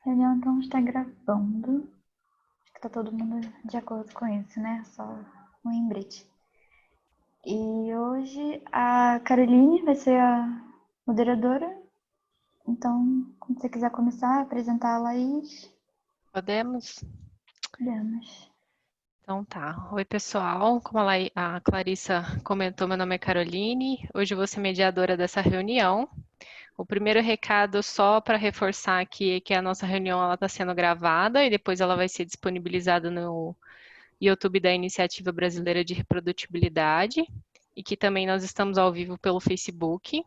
reunião então está gravando. Acho que tá todo mundo de acordo com isso, né? Só um lembrete. E hoje a Caroline vai ser a moderadora. Então, quando você quiser começar a apresentar a Laís, Podemos? podemos. Então tá. Oi, pessoal. Como a Clarissa comentou, meu nome é Caroline. Hoje eu vou ser mediadora dessa reunião. O primeiro recado, só para reforçar aqui, é que a nossa reunião está sendo gravada e depois ela vai ser disponibilizada no YouTube da Iniciativa Brasileira de Reprodutibilidade e que também nós estamos ao vivo pelo Facebook.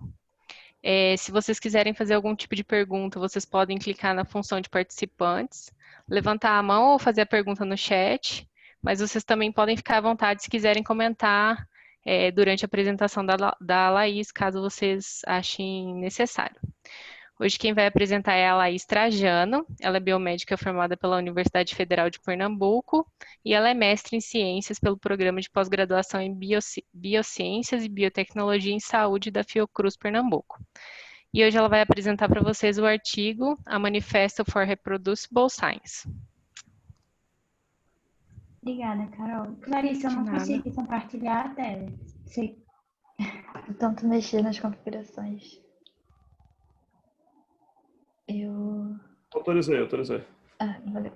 Se vocês quiserem fazer algum tipo de pergunta, vocês podem clicar na função de participantes, levantar a mão ou fazer a pergunta no chat, mas vocês também podem ficar à vontade se quiserem comentar durante a apresentação da Laís, caso vocês achem necessário. Hoje quem vai apresentar é a Laís Trajano, ela é biomédica formada pela Universidade Federal de Pernambuco e ela é mestre em ciências pelo programa de pós-graduação em Biociências e Biotecnologia em Saúde da Fiocruz Pernambuco. E hoje ela vai apresentar para vocês o artigo A Manifesto for Reproducible Science. Obrigada, Carol. Clarissa, eu não consigo compartilhar a tela. Sei. Então, tu mexer nas configurações. Eu... Autorizei. Ah, valeu.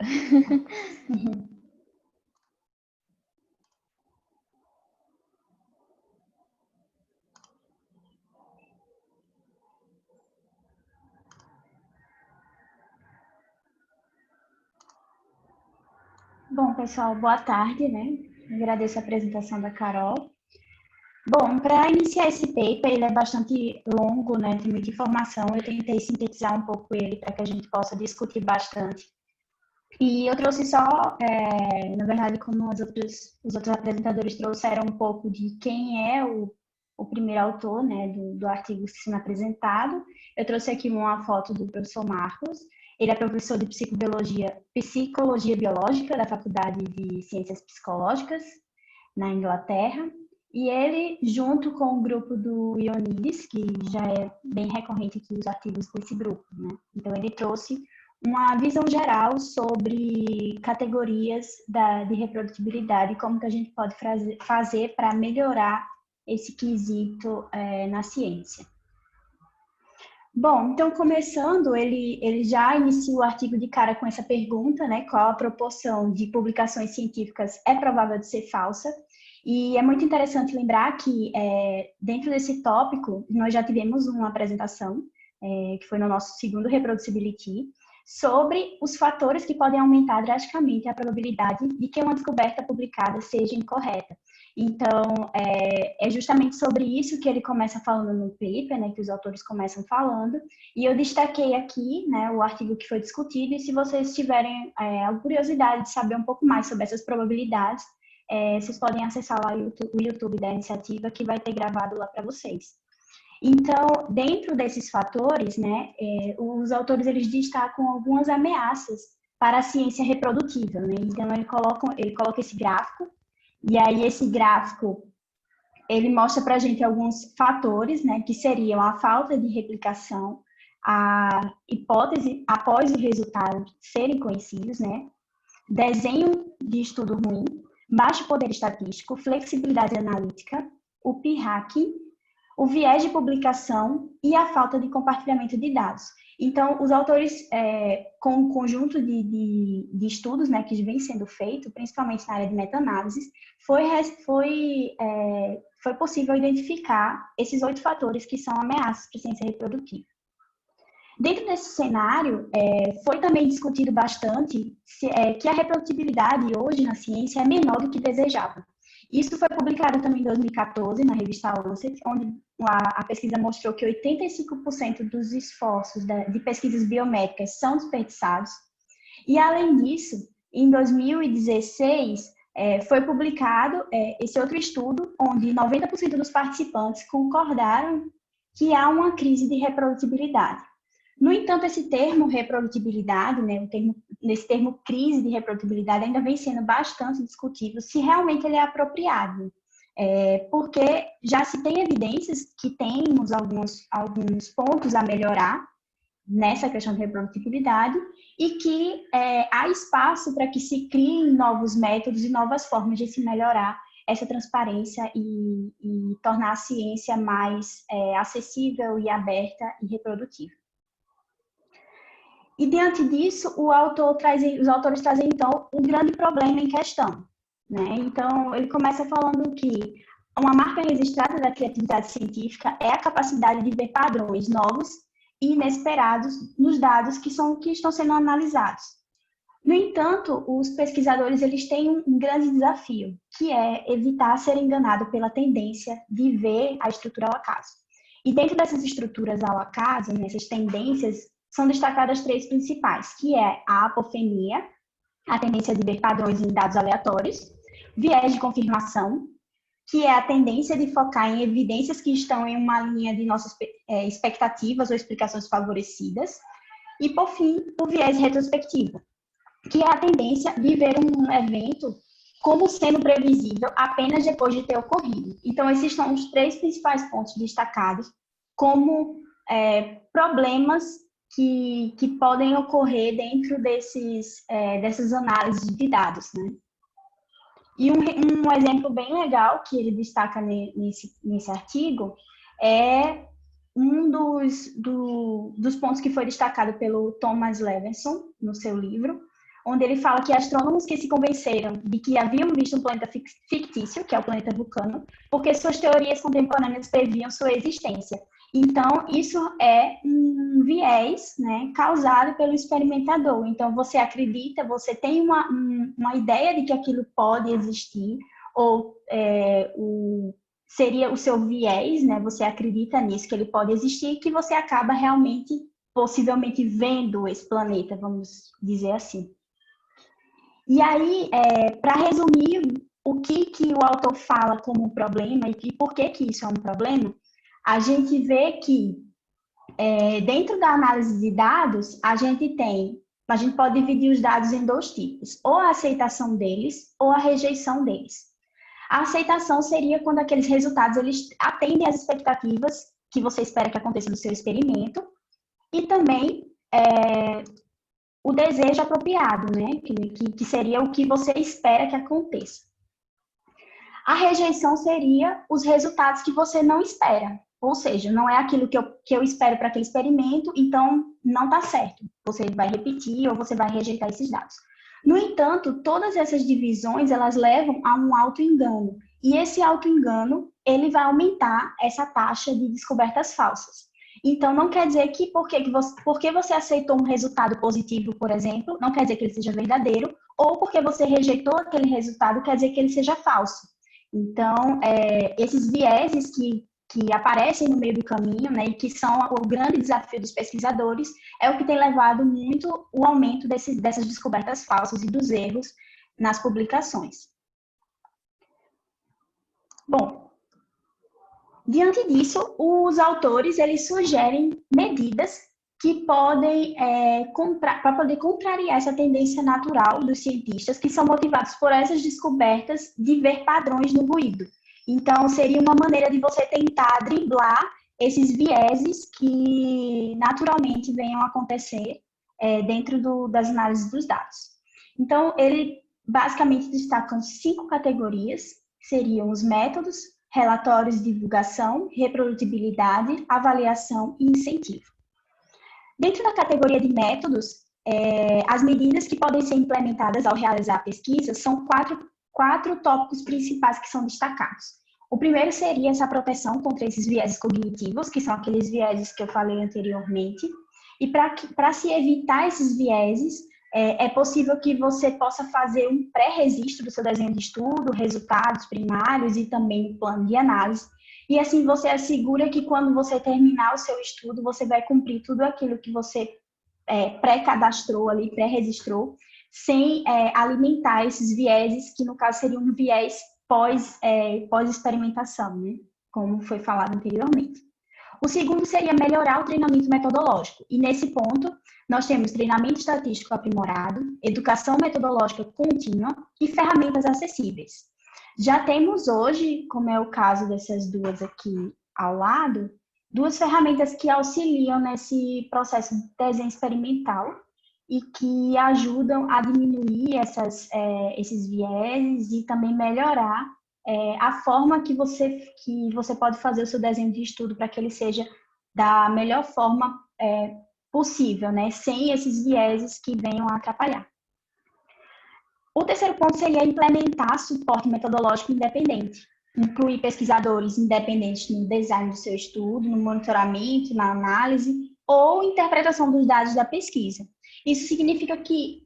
Bom, pessoal, boa tarde, né? Agradeço a apresentação da Carol. Bom, para iniciar esse paper, ele é bastante longo, né? Tem muita informação. Eu tentei sintetizar um pouco ele para que a gente possa discutir bastante. E eu trouxe só, na verdade, como os outros apresentadores trouxeram um pouco de quem é o primeiro autor, né, do artigo sendo apresentado. Eu trouxe aqui uma foto do professor Marcos. Ele é professor de psicologia biológica da Faculdade de Ciências Psicológicas, na Inglaterra. E ele, junto com o grupo do Ioannidis, que já é bem recorrente aqui os artigos desse grupo, né? Então, ele trouxe uma visão geral sobre categorias de reprodutibilidade e como que a gente pode fazer para melhorar esse quesito na ciência. Bom, então começando, ele já inicia o artigo de cara com essa pergunta, né? Qual a proporção de publicações científicas é provável de ser falsa? E é muito interessante lembrar que dentro desse tópico, nós já tivemos uma apresentação, que foi no nosso segundo Reproducibility, sobre os fatores que podem aumentar drasticamente a probabilidade de que uma descoberta publicada seja incorreta. Então, é justamente sobre isso que ele começa falando no paper, né, que os autores começam falando, e eu destaquei aqui, né, o artigo que foi discutido, e se vocês tiverem a curiosidade de saber um pouco mais sobre essas probabilidades, vocês podem acessar lá o YouTube da iniciativa, que vai ter gravado lá para vocês. Então, dentro desses fatores, né, os autores eles destacam algumas ameaças para a ciência reprodutível, né? Então, ele coloca esse gráfico, e aí esse gráfico, ele mostra para a gente alguns fatores, né, que seriam a falta de replicação, a hipótese após os resultados serem conhecidos, né, desenho de estudo ruim, baixo poder estatístico, flexibilidade analítica, o p-hacking, o viés de publicação e a falta de compartilhamento de dados. Então, os autores, com um conjunto de estudos, né, que vem sendo feito, principalmente na área de meta-análise, foi possível identificar esses 8 fatores que são ameaças para a ciência reprodutiva. Dentro desse cenário, foi também discutido bastante que a reprodutibilidade hoje na ciência é menor do que desejável. Isso foi publicado também em 2014 na revista Lancet, onde a pesquisa mostrou que 85% dos esforços de pesquisas biomédicas são desperdiçados. E, além disso, em 2016, foi publicado esse outro estudo, onde 90% dos participantes concordaram que há uma crise de reprodutibilidade. No entanto, esse termo reprodutibilidade, né, nesse termo crise de reprodutibilidade, ainda vem sendo bastante discutido se realmente ele é apropriado, porque já se tem evidências que temos alguns pontos a melhorar, nessa questão de reprodutibilidade e que há espaço para que se criem novos métodos e novas formas de se melhorar essa transparência e tornar a ciência mais acessível e aberta e reprodutiva. E diante disso, os autores trazem então um grande problema em questão, né? Então, ele começa falando que uma marca registrada da criatividade científica é a capacidade de ver padrões novos e inesperados nos dados que estão sendo analisados. No entanto, os pesquisadores eles têm um grande desafio, que é evitar ser enganado pela tendência de ver a estrutura ao acaso. E dentro dessas estruturas ao acaso, nessas tendências, são destacadas 3 principais, que é a apofenia, a tendência de ver padrões em dados aleatórios, viés de confirmação, que é a tendência de focar em evidências que estão em uma linha de nossas expectativas ou explicações favorecidas, e, por fim, o viés retrospectivo, que é a tendência de ver um evento como sendo previsível apenas depois de ter ocorrido. Então, esses são os 3 principais pontos destacados como problemas que podem ocorrer dentro dessas análises de dados, né? E um exemplo bem legal que ele destaca nesse artigo é um dos pontos que foi destacado pelo Thomas Levenson no seu livro, onde ele fala que astrônomos que se convenceram de que haviam visto um planeta fictício, que é o planeta Vulcano, porque suas teorias contemporâneas previam sua existência. Então, isso é um viés, né, causado pelo experimentador. Então, você acredita, você tem uma ideia de que aquilo pode existir, ou seria o seu viés, né, você acredita nisso, que ele pode existir, e que você acaba realmente, possivelmente, vendo esse planeta, vamos dizer assim. E aí, para resumir o que o autor fala como um problema e por que isso é um problema, a gente vê que dentro da análise de dados, a gente pode dividir os dados em 2 tipos, ou a aceitação deles ou a rejeição deles. A aceitação seria quando aqueles resultados eles atendem às expectativas que você espera que aconteça no seu experimento e também o desejo apropriado, né? Que seria o que você espera que aconteça. A rejeição seria os resultados que você não espera. Ou seja, não é aquilo que eu espero para aquele experimento, então não está certo. Você vai repetir ou você vai rejeitar esses dados. No entanto, todas essas divisões, elas levam a um autoengano. E esse autoengano, ele vai aumentar essa taxa de descobertas falsas. Então, não quer dizer que porque você aceitou um resultado positivo, por exemplo, não quer dizer que ele seja verdadeiro, ou porque você rejeitou aquele resultado, quer dizer que ele seja falso. Então, esses vieses que aparecem no meio do caminho, né, e que são o grande desafio dos pesquisadores, é o que tem levado muito o aumento dessas descobertas falsas e dos erros nas publicações. Bom, diante disso, os autores eles sugerem medidas que podem para poder contrariar essa tendência natural dos cientistas que são motivados por essas descobertas de ver padrões no ruído. Então, seria uma maneira de você tentar driblar esses vieses que naturalmente venham a acontecer dentro das análises dos dados. Então, ele basicamente destaca 5 categorias, que seriam os métodos, relatórios de divulgação, reprodutibilidade, avaliação e incentivo. Dentro da categoria de métodos, as medidas que podem ser implementadas ao realizar a pesquisa são 4 tópicos principais que são destacados. O primeiro seria essa proteção contra esses vieses cognitivos, que são aqueles vieses que eu falei anteriormente. E para se evitar esses vieses, é possível que você possa fazer um pré-registro do seu desenho de estudo, resultados primários e também um plano de análise. E assim você assegura que quando você terminar o seu estudo, você vai cumprir tudo aquilo que você pré-cadastrou ali, pré-registrou, sem alimentar esses vieses, que no caso seria um viés pós-experimentação, né? Como foi falado anteriormente. O segundo seria melhorar o treinamento metodológico. E nesse ponto, nós temos treinamento estatístico aprimorado, educação metodológica contínua e ferramentas acessíveis. Já temos hoje, como é o caso dessas 2 aqui ao lado, duas ferramentas que auxiliam nesse processo de desenho experimental e que ajudam a diminuir esses vieses e também melhorar a forma que você pode fazer o seu desenho de estudo para que ele seja da melhor forma possível, né? Sem esses vieses que venham a atrapalhar. O terceiro ponto seria implementar suporte metodológico independente. Incluir pesquisadores independentes no design do seu estudo, no monitoramento, na análise ou interpretação dos dados da pesquisa. Isso significa que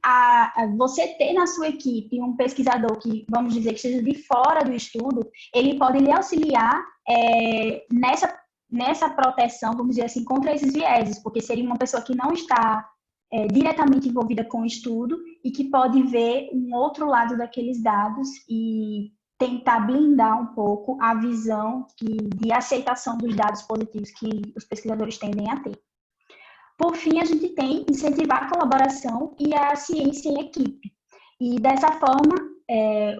você ter na sua equipe um pesquisador que, vamos dizer, que esteja de fora do estudo, ele pode lhe auxiliar nessa proteção, vamos dizer assim, contra esses vieses, porque seria uma pessoa que não está diretamente envolvida com o estudo e que pode ver um outro lado daqueles dados e tentar blindar um pouco a visão de aceitação dos dados positivos que os pesquisadores tendem a ter. Por fim, a gente tem incentivar a colaboração e a ciência em equipe. E dessa forma,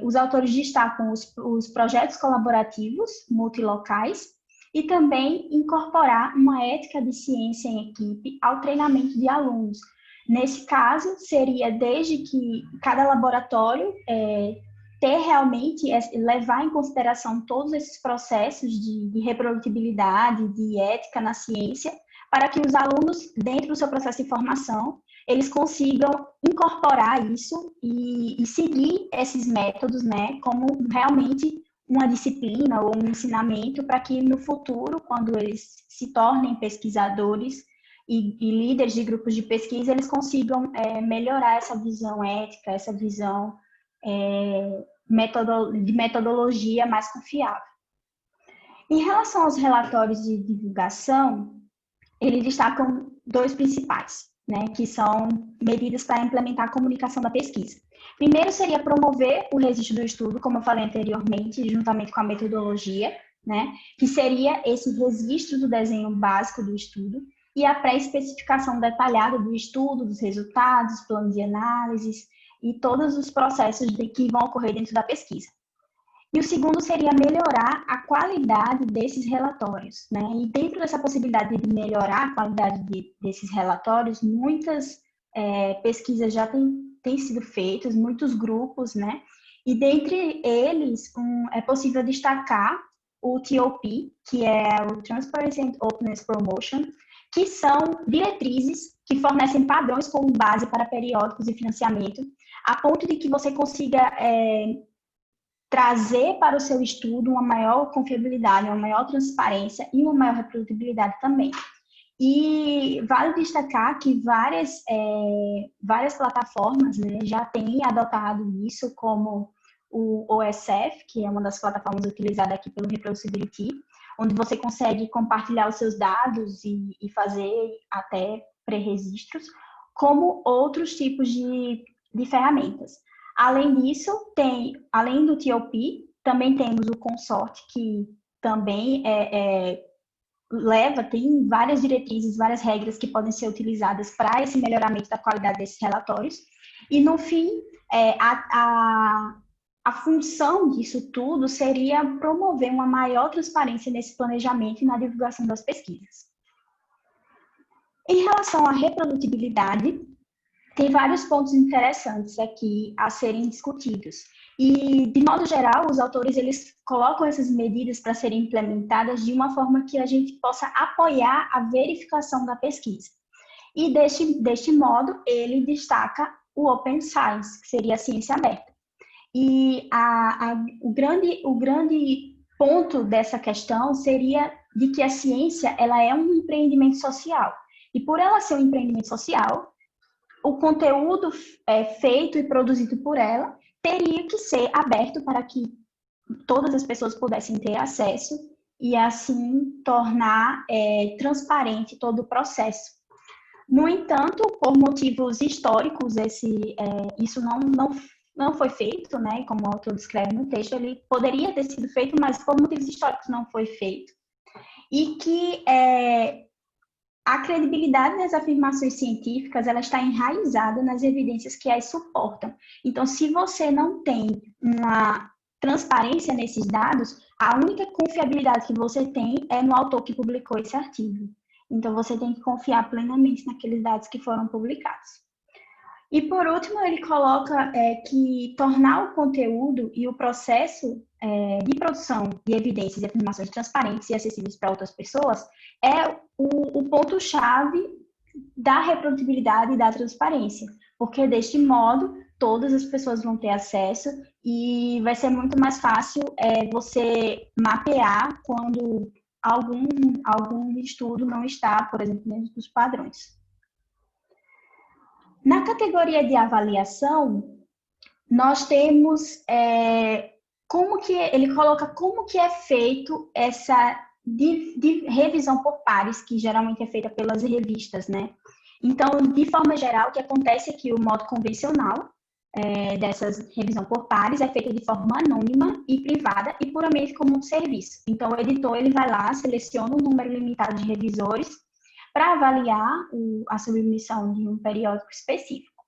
os autores destacam os projetos colaborativos multilocais e também incorporar uma ética de ciência em equipe ao treinamento de alunos. Nesse caso, seria desde que cada laboratório ter realmente, levar em consideração todos esses processos de reprodutibilidade, de ética na ciência, para que os alunos, dentro do seu processo de formação, eles consigam incorporar isso e seguir esses métodos, né, como realmente uma disciplina ou um ensinamento para que no futuro, quando eles se tornem pesquisadores e líderes de grupos de pesquisa, eles consigam melhorar essa visão ética, essa visão de metodologia mais confiável. Em relação aos relatórios de divulgação, eles destacam dois principais, né, que são medidas para implementar a comunicação da pesquisa. Primeiro seria promover o registro do estudo, como eu falei anteriormente, juntamente com a metodologia, né, que seria esse registro do desenho básico do estudo e a pré-especificação detalhada do estudo, dos resultados, planos de análises e todos os processos que vão ocorrer dentro da pesquisa. E o segundo seria melhorar a qualidade desses relatórios, né? E dentro dessa possibilidade de melhorar a qualidade desses relatórios, muitas pesquisas já têm sido feitas, muitos grupos, né? E dentre eles, é possível destacar o TOP, que é o Transparency and Openness Promotion, que são diretrizes que fornecem padrões como base para periódicos e financiamento, a ponto de que você consiga trazer para o seu estudo uma maior confiabilidade, uma maior transparência e uma maior reprodutibilidade também. E vale destacar que várias plataformas, né, já têm adotado isso, como o OSF, que é uma das plataformas utilizadas aqui pelo Reproducibility, onde você consegue compartilhar os seus dados e fazer até pré-registros, como outros tipos de ferramentas. Além disso, além do TOP, também temos o Consort, que também tem várias diretrizes, várias regras que podem ser utilizadas para esse melhoramento da qualidade desses relatórios. E, no fim, a função disso tudo seria promover uma maior transparência nesse planejamento e na divulgação das pesquisas. Em relação à reprodutibilidade, tem vários pontos interessantes aqui a serem discutidos. E, de modo geral, os autores eles colocam essas medidas para serem implementadas de uma forma que a gente possa apoiar a verificação da pesquisa. E, deste modo, ele destaca o Open Science, que seria a ciência aberta. E o grande ponto dessa questão seria de que a ciência ela é um empreendimento social. E, por ela ser um empreendimento social, o conteúdo feito e produzido por ela teria que ser aberto para que todas as pessoas pudessem ter acesso e, assim, tornar transparente todo o processo. No entanto, por motivos históricos, isso não foi feito, né? Como o autor descreve no texto, ele poderia ter sido feito, mas por motivos históricos não foi feito. E que a credibilidade das afirmações científicas ela está enraizada nas evidências que as suportam. Então, se você não tem uma transparência nesses dados, a única confiabilidade que você tem é no autor que publicou esse artigo. Então, você tem que confiar plenamente naqueles dados que foram publicados. E, por último, ele coloca que tornar o conteúdo e o processo de produção de evidências e afirmações transparentes e acessíveis para outras pessoas é o ponto-chave da reprodutibilidade e da transparência, porque, deste modo, todas as pessoas vão ter acesso e vai ser muito mais fácil você mapear quando algum estudo não está, por exemplo, dentro dos padrões. Na categoria de avaliação, nós temos ele coloca como que é feito essa de revisão por pares, que geralmente é feita pelas revistas, né? Então, de forma geral, o que acontece é que o modo convencional dessas revisão por pares é feita de forma anônima e privada e puramente como um serviço. Então, o editor ele vai lá, seleciona um número limitado de revisores para avaliar a submissão de um periódico específico.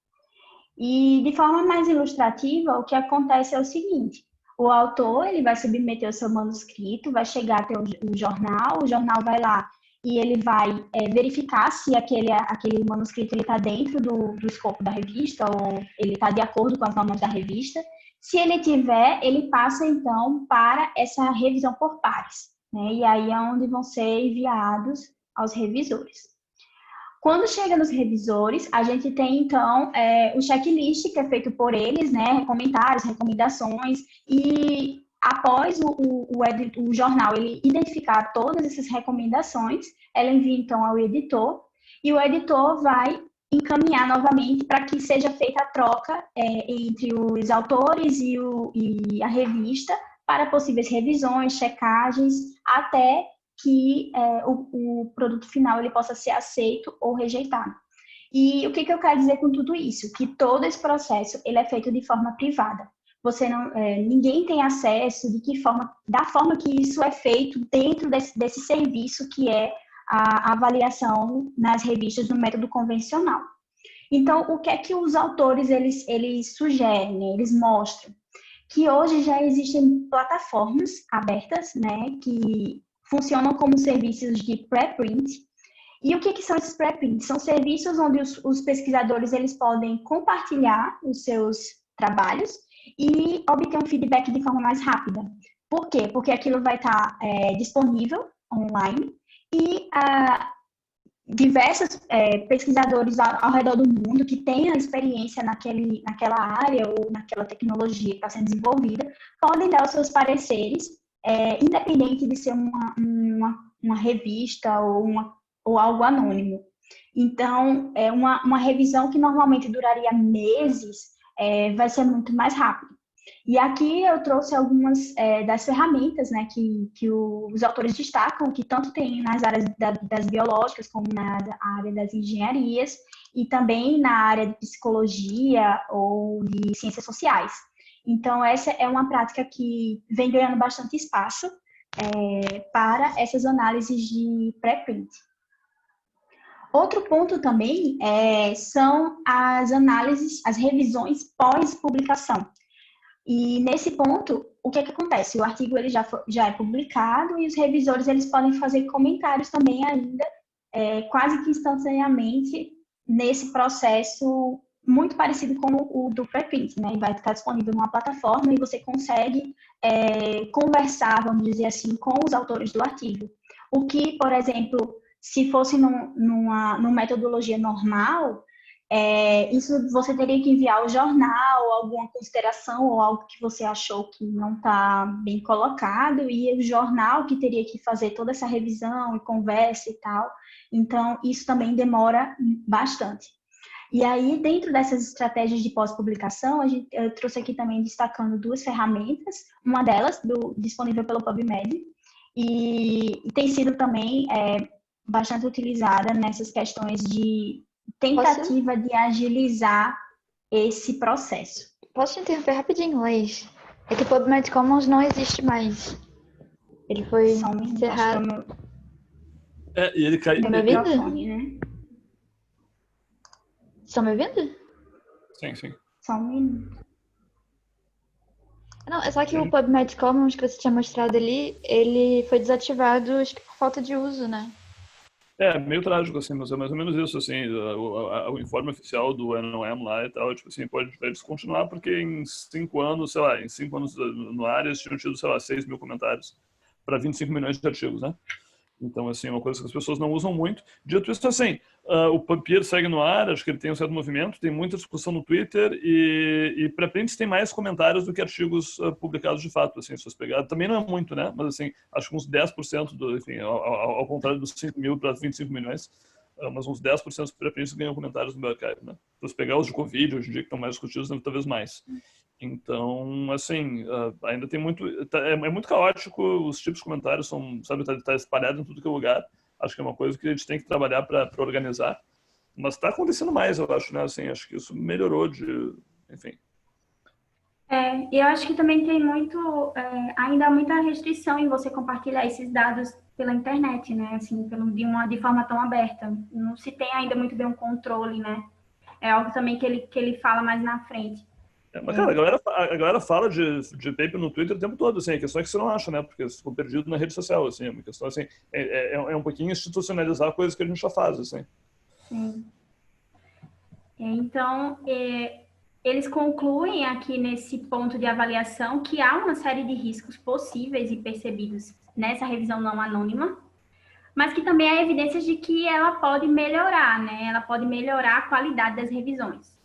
E, de forma mais ilustrativa, o que acontece é o seguinte: o autor ele vai submeter o seu manuscrito, vai chegar até o jornal vai lá e ele vai verificar se aquele manuscrito está dentro do escopo da revista ou ele está de acordo com as normas da revista. Se ele tiver, ele passa, então, para essa revisão por pares, né? E aí é onde vão ser enviados aos revisores. Quando chega nos revisores, a gente tem, então, o checklist que é feito por eles, né? Comentários, recomendações, e após o jornal ele identificar todas essas recomendações, ela envia, então, ao editor, e o editor vai encaminhar novamente para que seja feita a troca entre os autores e a revista para possíveis revisões, checagens, até que o produto final ele possa ser aceito ou rejeitado. E o que eu quero dizer com tudo isso? Que todo esse processo ele é feito de forma privada. Ninguém tem acesso da forma que isso é feito dentro desse serviço que é a avaliação nas revistas no método convencional. Então, o que é que os autores eles sugerem, né? Eles mostram que hoje já existem plataformas abertas, né, que funcionam como serviços de pré-print. E o que são esses pré-prints? São serviços onde os pesquisadores eles podem compartilhar os seus trabalhos e obter um feedback de forma mais rápida. Por quê? Porque aquilo vai estar disponível online e diversos pesquisadores ao redor do mundo que tenham experiência naquela área ou naquela tecnologia que está sendo desenvolvida podem dar os seus pareceres, independente de ser uma revista ou algo anônimo. Então, uma revisão que normalmente duraria meses vai ser muito mais rápido. E aqui eu trouxe algumas das ferramentas, né, que os autores destacam, que tanto tem nas áreas das biológicas, como na área das engenharias, e também na área de psicologia ou de ciências sociais. Então, essa é uma prática que vem ganhando bastante espaço para essas análises de pré-print. Outro ponto também são as análises, as revisões pós-publicação. E nesse ponto, o que acontece? O artigo ele já é publicado e os revisores eles podem fazer comentários também ainda, quase que instantaneamente, nesse processo muito parecido com o do pré-print, né? Vai ficar disponível numa plataforma e você consegue conversar, vamos dizer assim, com os autores do artigo. O que, por exemplo, se fosse numa metodologia normal, isso você teria que enviar ao jornal, alguma consideração ou algo que você achou que não está bem colocado, e o jornal que teria que fazer toda essa revisão e conversa e tal. Então, isso também demora bastante. E aí, dentro dessas estratégias de pós-publicação, eu trouxe aqui também destacando duas ferramentas, uma delas disponível pelo PubMed, e tem sido também bastante utilizada nessas questões de tentativa de agilizar esse processo. Posso te interromper rapidinho, Laís? É que o PubMed Commons não existe mais. Ele foi encerrado. E ele caiu. Estão me ouvindo? Né? Estão me ouvindo? Sim, sim. Só um minuto. Não, é só que o Sim. PubMed Commons que você tinha mostrado ali, ele foi desativado, acho que por falta de uso, né? É, meio trágico, assim, mas é mais ou menos isso, assim, o informe oficial do NOM lá e tal, tipo assim, pode descontinuar porque em 5 anos, sei lá, em 5 anos no ar eles tinham tido, sei lá, 6 mil comentários para 25 milhões de artigos, né? Então, assim, é uma coisa que as pessoas não usam muito. Dito isso, assim, o Papier segue no ar, acho que ele tem um certo movimento, tem muita discussão no Twitter e preprints tem mais comentários do que artigos publicados de fato, assim, se vocês pegarem. Também não é muito, né? Mas, assim, acho que uns 10% do, enfim, ao contrário dos 5 mil para 25 milhões, mas uns 10% dos preprints ganham comentários no meu archive, né? Se você pegar os de Covid, hoje em dia, que estão mais discutidos, talvez mais. Então, assim, ainda tem muito. É muito caótico, os tipos de comentários são, sabe, tá espalhado em tudo que é lugar. Acho que é uma coisa que a gente tem que trabalhar para organizar. Mas está acontecendo mais, eu acho, né? Assim, acho que isso melhorou de. Enfim. E eu acho que também tem ainda muita restrição em você compartilhar esses dados pela internet, né? Assim, de forma tão aberta. Não se tem ainda muito bem um controle, né? É algo também que ele fala mais na frente. Mas, cara, a galera fala de paper no Twitter o tempo todo, assim. A questão é que você não acha, né? Porque você ficou perdido na rede social, assim. É uma questão, assim, é um pouquinho institucionalizar coisas que a gente já faz, assim. Sim. Então, eles concluem aqui nesse ponto de avaliação que há uma série de riscos possíveis e percebidos nessa revisão não anônima, mas que também há evidências de que ela pode melhorar, né? Ela pode melhorar a qualidade das revisões.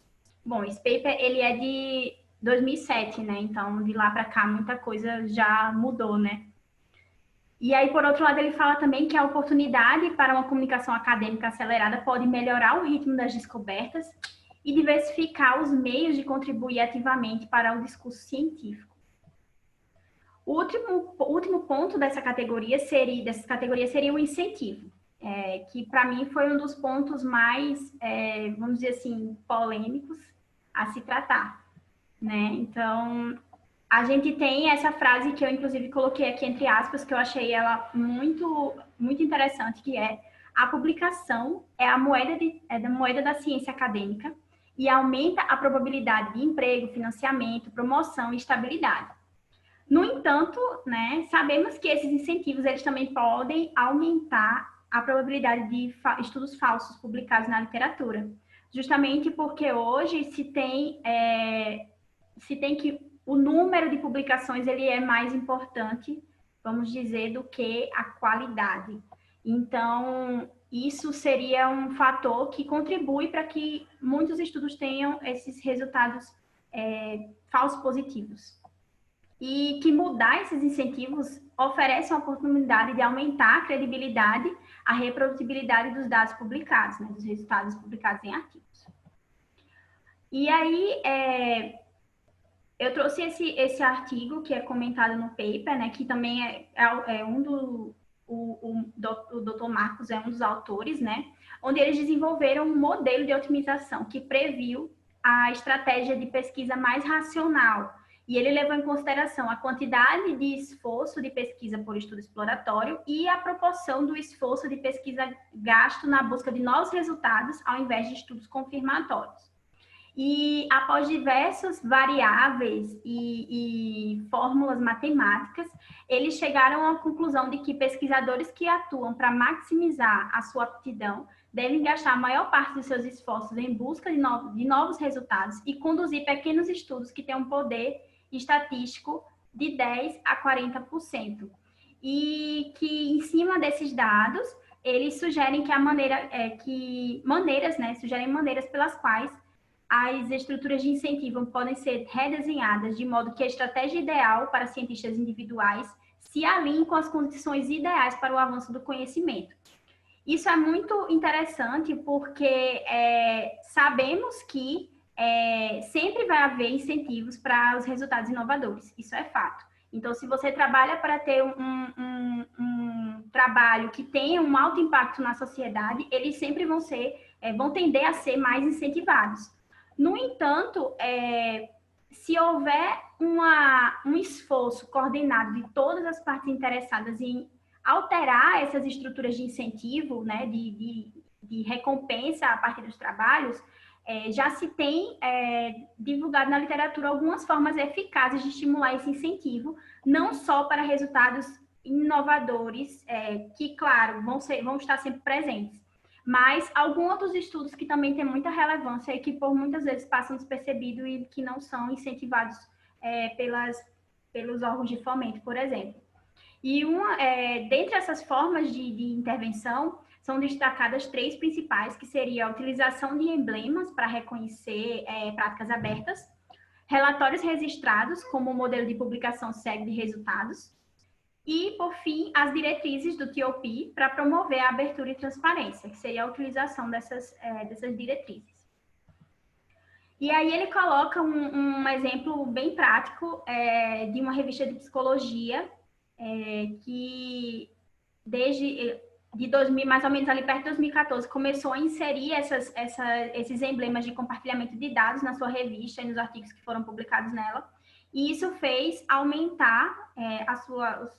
Bom, esse paper, ele é de 2007, né? Então, de lá para cá, muita coisa já mudou, né? E aí, por outro lado, ele fala também que a oportunidade para uma comunicação acadêmica acelerada pode melhorar o ritmo das descobertas e diversificar os meios de contribuir ativamente para o discurso científico. O último ponto dessa categoria seria o incentivo, que para mim foi um dos pontos mais, vamos dizer assim, polêmicos a se tratar, né? Então, a gente tem essa frase que eu, inclusive, coloquei aqui entre aspas, que eu achei ela muito, muito interessante, que é: a publicação é a moeda da ciência acadêmica e aumenta a probabilidade de emprego, financiamento, promoção e estabilidade. No entanto, né, sabemos que esses incentivos eles também podem aumentar a probabilidade de estudos falsos publicados na literatura, justamente porque hoje se tem que o número de publicações ele é mais importante, vamos dizer, do que a qualidade. Então, isso seria um fator que contribui para que muitos estudos tenham esses resultados falsos positivos. E que mudar esses incentivos oferece uma oportunidade de aumentar a credibilidade, a reprodutibilidade dos dados publicados, né, dos resultados publicados em artigos. E aí, eu trouxe esse artigo que é comentado no paper, né, que também o Dr. Marcos é um dos autores, né, onde eles desenvolveram um modelo de otimização que previu a estratégia de pesquisa mais racional. E ele levou em consideração a quantidade de esforço de pesquisa por estudo exploratório e a proporção do esforço de pesquisa gasto na busca de novos resultados, ao invés de estudos confirmatórios. E após diversas variáveis e fórmulas matemáticas, eles chegaram à conclusão de que pesquisadores que atuam para maximizar a sua aptidão devem gastar a maior parte dos seus esforços em busca de novos resultados e conduzir pequenos estudos que têm um poder estatístico de 10% a 40%. E que, em cima desses dados, eles sugerem sugerem maneiras pelas quais as estruturas de incentivo podem ser redesenhadas de modo que a estratégia ideal para cientistas individuais se alinhe com as condições ideais para o avanço do conhecimento. Isso é muito interessante porque sabemos que sempre vai haver incentivos para os resultados inovadores, isso é fato. Então, se você trabalha para ter um trabalho que tenha um alto impacto na sociedade, eles sempre vão tender a ser mais incentivados. No entanto, se houver um esforço coordenado de todas as partes interessadas em alterar essas estruturas de incentivo, né, de recompensa a partir dos trabalhos, já se tem divulgado na literatura algumas formas eficazes de estimular esse incentivo, não só para resultados inovadores, que, claro, vão estar sempre presentes, mas alguns outros estudos que também têm muita relevância e que, por muitas vezes, passam despercebidos e que não são incentivados pelos órgãos de fomento, por exemplo. E dentre essas formas de intervenção, são destacadas 3 principais, que seria a utilização de emblemas para reconhecer práticas abertas, relatórios registrados como modelo de publicação cego de resultados, e, por fim, as diretrizes do TOP para promover a abertura e transparência, que seria a utilização dessas diretrizes. E aí ele coloca um exemplo bem prático de uma revista de psicologia que desde mais ou menos ali perto de 2014 começou a inserir esses emblemas de compartilhamento de dados na sua revista e nos artigos que foram publicados nela. E isso fez aumentar a sua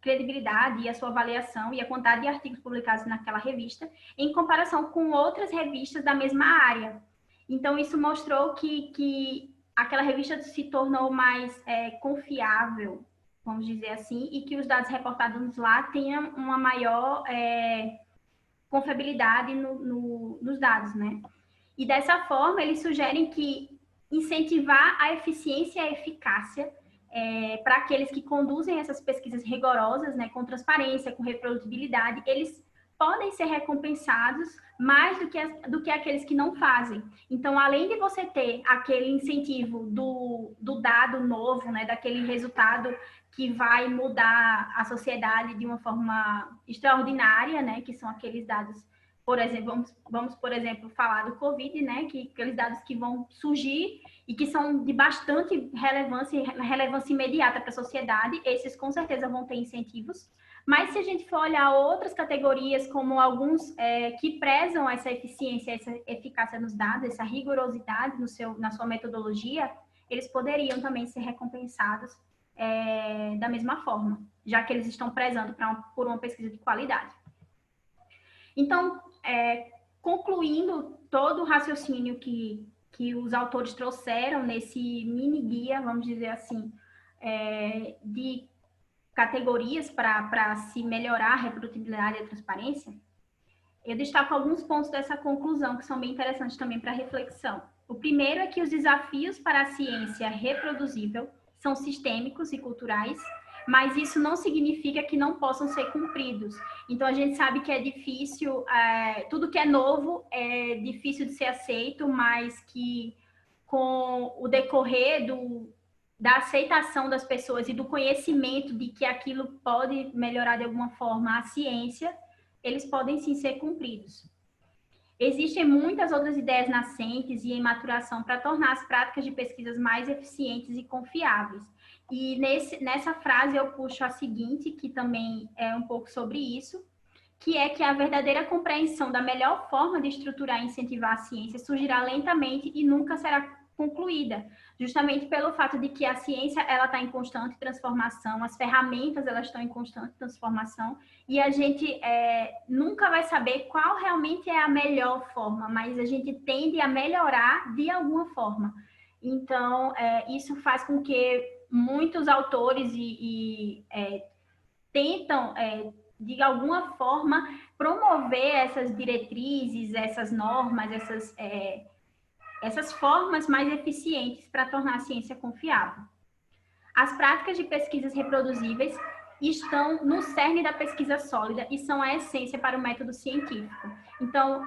credibilidade e a sua avaliação e a quantidade de artigos publicados naquela revista em comparação com outras revistas da mesma área. Então, isso mostrou que aquela revista se tornou mais confiável, vamos dizer assim, e que os dados reportados lá tenham uma maior confiabilidade nos dados, né? E dessa forma, eles sugerem que incentivar a eficiência e a eficácia para aqueles que conduzem essas pesquisas rigorosas, né, com transparência, com reprodutibilidade, eles podem ser recompensados mais do que aqueles que não fazem. Então, além de você ter aquele incentivo do dado novo, né, daquele resultado que vai mudar a sociedade de uma forma extraordinária, né, que são aqueles dados, por exemplo, vamos por exemplo, falar do Covid, né, que aqueles dados que vão surgir e que são de bastante relevância imediata para a sociedade, esses com certeza vão ter incentivos. Mas se a gente for olhar outras categorias, como alguns que prezam essa eficiência, essa eficácia nos dados, essa rigorosidade na sua metodologia, eles poderiam também ser recompensados da mesma forma, já que eles estão prezando por uma pesquisa de qualidade. Então, concluindo todo o raciocínio que os autores trouxeram nesse mini guia, vamos dizer assim, de categorias para se melhorar a reprodutibilidade e a transparência, eu destaco alguns pontos dessa conclusão que são bem interessantes também para reflexão. O primeiro é que os desafios para a ciência reproduzível são sistêmicos e culturais, mas isso não significa que não possam ser cumpridos. Então, a gente sabe que é difícil, tudo que é novo é difícil de ser aceito, mas que com o decorrer da aceitação das pessoas e do conhecimento de que aquilo pode melhorar de alguma forma a ciência, eles podem sim ser cumpridos. Existem muitas outras ideias nascentes e em maturação para tornar as práticas de pesquisas mais eficientes e confiáveis. E nessa frase eu puxo a seguinte, que também é um pouco sobre isso, que é que a verdadeira compreensão da melhor forma de estruturar e incentivar a ciência surgirá lentamente e nunca será concluída, justamente pelo fato de que a ciência ela está em constante transformação, as ferramentas elas estão em constante transformação e a gente nunca vai saber qual realmente é a melhor forma, mas a gente tende a melhorar de alguma forma. Então, isso faz com que muitos autores tentam, de alguma forma, promover essas diretrizes, essas normas, essas formas mais eficientes para tornar a ciência confiável. As práticas de pesquisas reproduzíveis estão no cerne da pesquisa sólida e são a essência para o método científico. Então,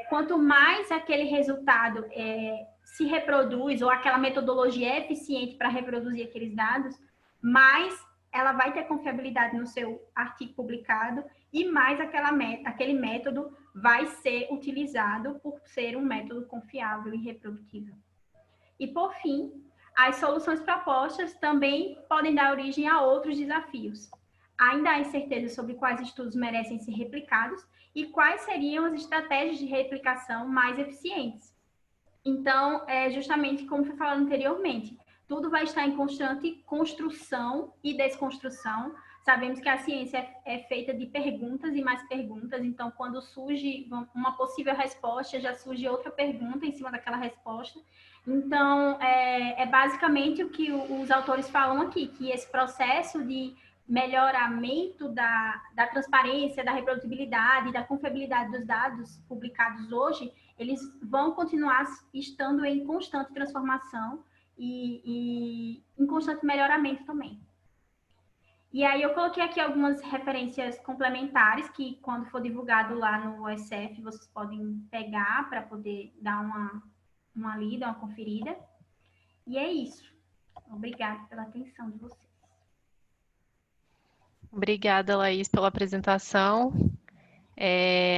quanto mais aquele resultado se reproduz ou aquela metodologia é eficiente para reproduzir aqueles dados, mais ela vai ter confiabilidade no seu artigo publicado e mais aquele método vai ser utilizado por ser um método confiável e reprodutível. E, por fim, as soluções propostas também podem dar origem a outros desafios. Ainda há incerteza sobre quais estudos merecem ser replicados e quais seriam as estratégias de replicação mais eficientes. Então, justamente como foi falado anteriormente, tudo vai estar em constante construção e desconstrução. sabemos que a ciência é feita de perguntas e mais perguntas, então quando surge uma possível resposta, já surge outra pergunta em cima daquela resposta. Então, é basicamente o que os autores falam aqui, que esse processo de melhoramento da transparência, da reprodutibilidade, da confiabilidade dos dados publicados hoje, eles vão continuar estando em constante transformação e em constante melhoramento também. E aí eu coloquei aqui algumas referências complementares que, quando for divulgado lá no OSF, vocês podem pegar para poder dar uma lida, uma conferida. E é isso. Obrigada pela atenção de vocês. Obrigada, Laís, pela apresentação.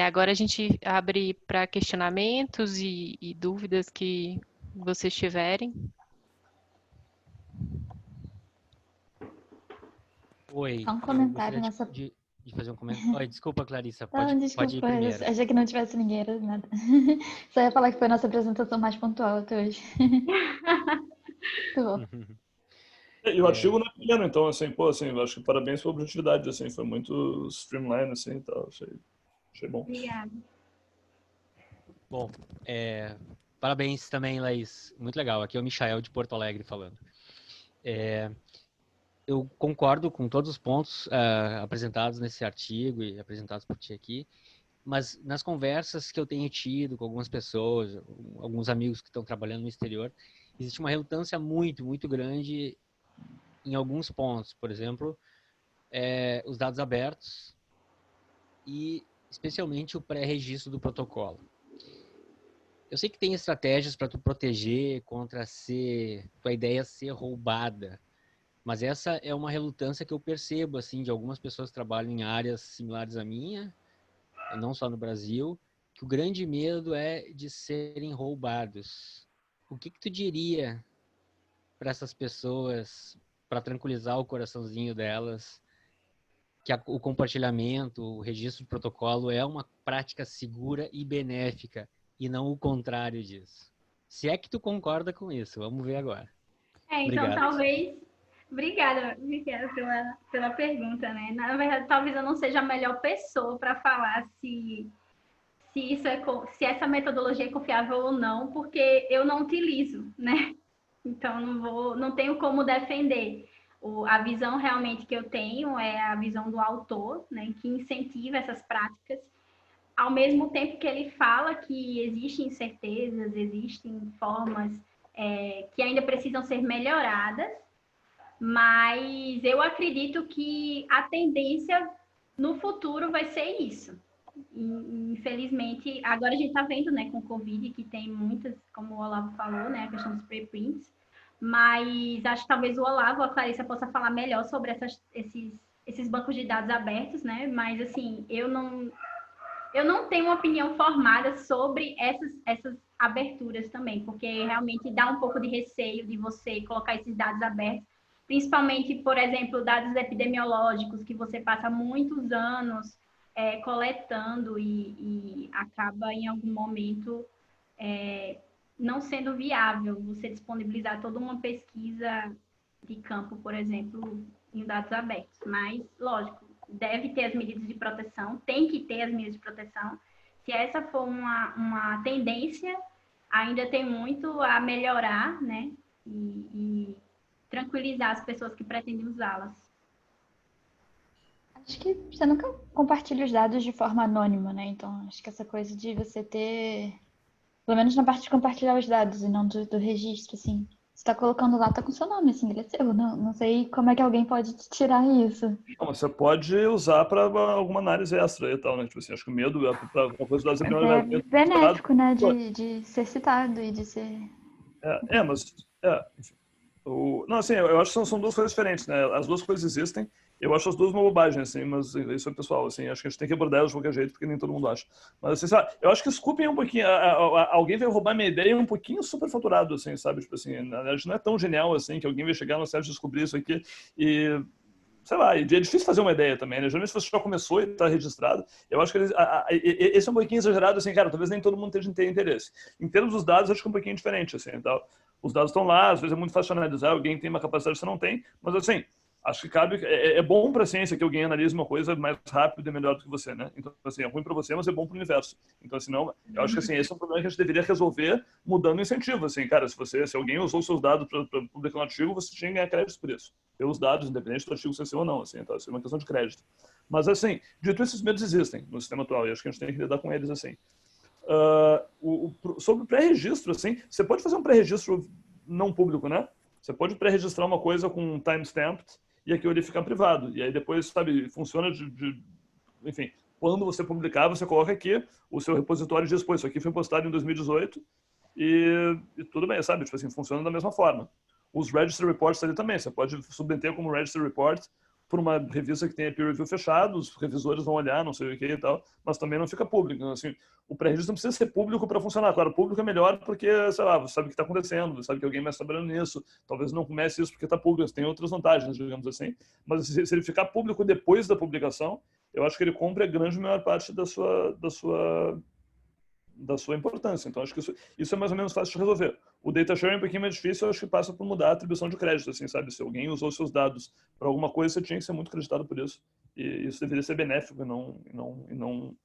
Agora a gente abre para questionamentos e dúvidas que vocês tiverem. Oi, Só um eu comentário gostaria de fazer um comentário. Oi, desculpa, Clarissa, Não, pode ir desculpa, primeiro. eu achei que não tivesse ninguém, era nada. Só ia falar que foi a nossa apresentação mais pontual até hoje. Muito bom. E o artigo não é pequeno, então, assim, pô, assim, eu acho que parabéns pela objetividade, assim, foi muito streamline, assim, e tal, achei bom. Obrigada. Bom, parabéns também, Laís, muito legal. Aqui é o Michael de Porto Alegre falando. Eu concordo com todos os pontos apresentados nesse artigo e apresentados por ti aqui, mas nas conversas que eu tenho tido com algumas pessoas, alguns amigos que estão trabalhando no exterior, existe uma relutância muito, muito grande em alguns pontos. Por exemplo, os dados abertos e especialmente o pré-registro do protocolo. Eu sei que tem estratégias para tu proteger contra tua ideia ser roubada, mas essa é uma relutância que eu percebo, assim, de algumas pessoas que trabalham em áreas similares à minha, não só no Brasil, que o grande medo é de serem roubados. O que tu diria para essas pessoas, para tranquilizar o coraçãozinho delas, que o compartilhamento, o registro de protocolo é uma prática segura e benéfica, e não o contrário disso? Se é que tu concorda com isso, vamos ver agora. Então Obrigado. talvez... Obrigada pela pergunta, né? Na verdade, talvez eu não seja a melhor pessoa para falar se essa metodologia é confiável ou não, porque eu não utilizo, né? Então não tenho como defender. A visão realmente que eu tenho é a visão do autor, né, que incentiva essas práticas, ao mesmo tempo que ele fala que existem incertezas, existem formas que ainda precisam ser melhoradas, mas eu acredito que a tendência no futuro vai ser isso. Infelizmente, agora a gente está vendo, né, com o Covid, que tem muitas, como o Olavo falou, né, a questão dos preprints, mas acho que talvez o Olavo, a Clarissa possa falar melhor sobre esses bancos de dados abertos, né, mas assim, eu não tenho uma opinião formada sobre essas aberturas também, porque realmente dá um pouco de receio de você colocar esses dados abertos, principalmente, por exemplo, dados epidemiológicos, que você passa muitos anos coletando e acaba, em algum momento, não sendo viável você disponibilizar toda uma pesquisa de campo, por exemplo, em dados abertos. Mas, lógico, deve ter as medidas de proteção, tem que ter as medidas de proteção. Se essa for uma tendência, ainda tem muito a melhorar, né? E tranquilizar as pessoas que pretendem usá-las. Acho que você nunca compartilha os dados de forma anônima, né? Então, acho que essa coisa de você ter, pelo menos na parte de compartilhar os dados e não do registro, assim, você tá colocando lá, tá com seu nome, assim, ele é seu. Não sei como é que alguém pode te tirar isso. Não, você pode usar para alguma análise extra e tal, né? Tipo assim, acho que o medo para uma coisa das É benéfico, né? De ser citado e de ser... Enfim. Não, assim, eu acho que são duas coisas diferentes, né? As duas coisas existem. Eu acho as duas uma bobagem, assim, mas isso é pessoal, assim, acho que a gente tem que abordar elas de qualquer jeito, porque nem todo mundo acha. Mas, assim, sabe, eu acho que escupem um pouquinho, alguém vai roubar minha ideia um pouquinho superfaturado, assim, sabe? Tipo assim, a gente não é tão genial, assim, que alguém vai chegar no site e descobrir isso aqui e... sei lá, é difícil fazer uma ideia também, né? Geralmente se você já começou e está registrado, eu acho que esse é um pouquinho exagerado, assim, cara, talvez nem todo mundo tenha interesse. Em termos dos dados, acho que é um pouquinho diferente, assim, então, os dados estão lá, às vezes é muito fácil analisar, alguém tem uma capacidade que você não tem, mas assim, acho que cabe, é bom para a ciência que alguém analise uma coisa mais rápido e melhor do que você, né? Então, assim, é ruim para você, mas é bom para o universo. Então, assim, não, eu acho que assim, esse é um problema que a gente deveria resolver mudando o incentivo. Assim, cara, se alguém usou seus dados para publicar um artigo, você tinha que ganhar crédito por isso. Pelos dados, independente do artigo ser seu ou não, assim, então, assim, é uma questão de crédito. Mas, assim, dito esses medos existem no sistema atual, e acho que a gente tem que lidar com eles, assim. Sobre o pré-registro, assim, você pode fazer um pré-registro não público, né? Você pode pré-registrar uma coisa com um timestamp e aquilo ali ficar privado. E aí depois, sabe, funciona enfim, quando você publicar, você coloca aqui, o seu repositório diz, pô, isso aqui foi postado em 2018 e tudo bem, sabe? Tipo assim, funciona da mesma forma. Os Registry Reports ali também, você pode submeter como Registry Report por uma revista que tenha peer review fechado, os revisores vão olhar, não sei o que e tal, mas também não fica público. Então, assim, o pré-registro não precisa ser público para funcionar. Claro, o público é melhor porque, sei lá, você sabe o que está acontecendo, você sabe que alguém vai estar trabalhando nisso, talvez não comece isso porque está público, tem outras vantagens, digamos assim. Mas se ele ficar público depois da publicação, eu acho que ele cumpre a grande maior parte da sua importância. Então, acho que isso é mais ou menos fácil de resolver. O data sharing é um pouquinho mais difícil, eu acho que passa por mudar a atribuição de crédito, assim, sabe? Se alguém usou seus dados para alguma coisa, você tinha que ser muito creditado por isso. E isso deveria ser benéfico e não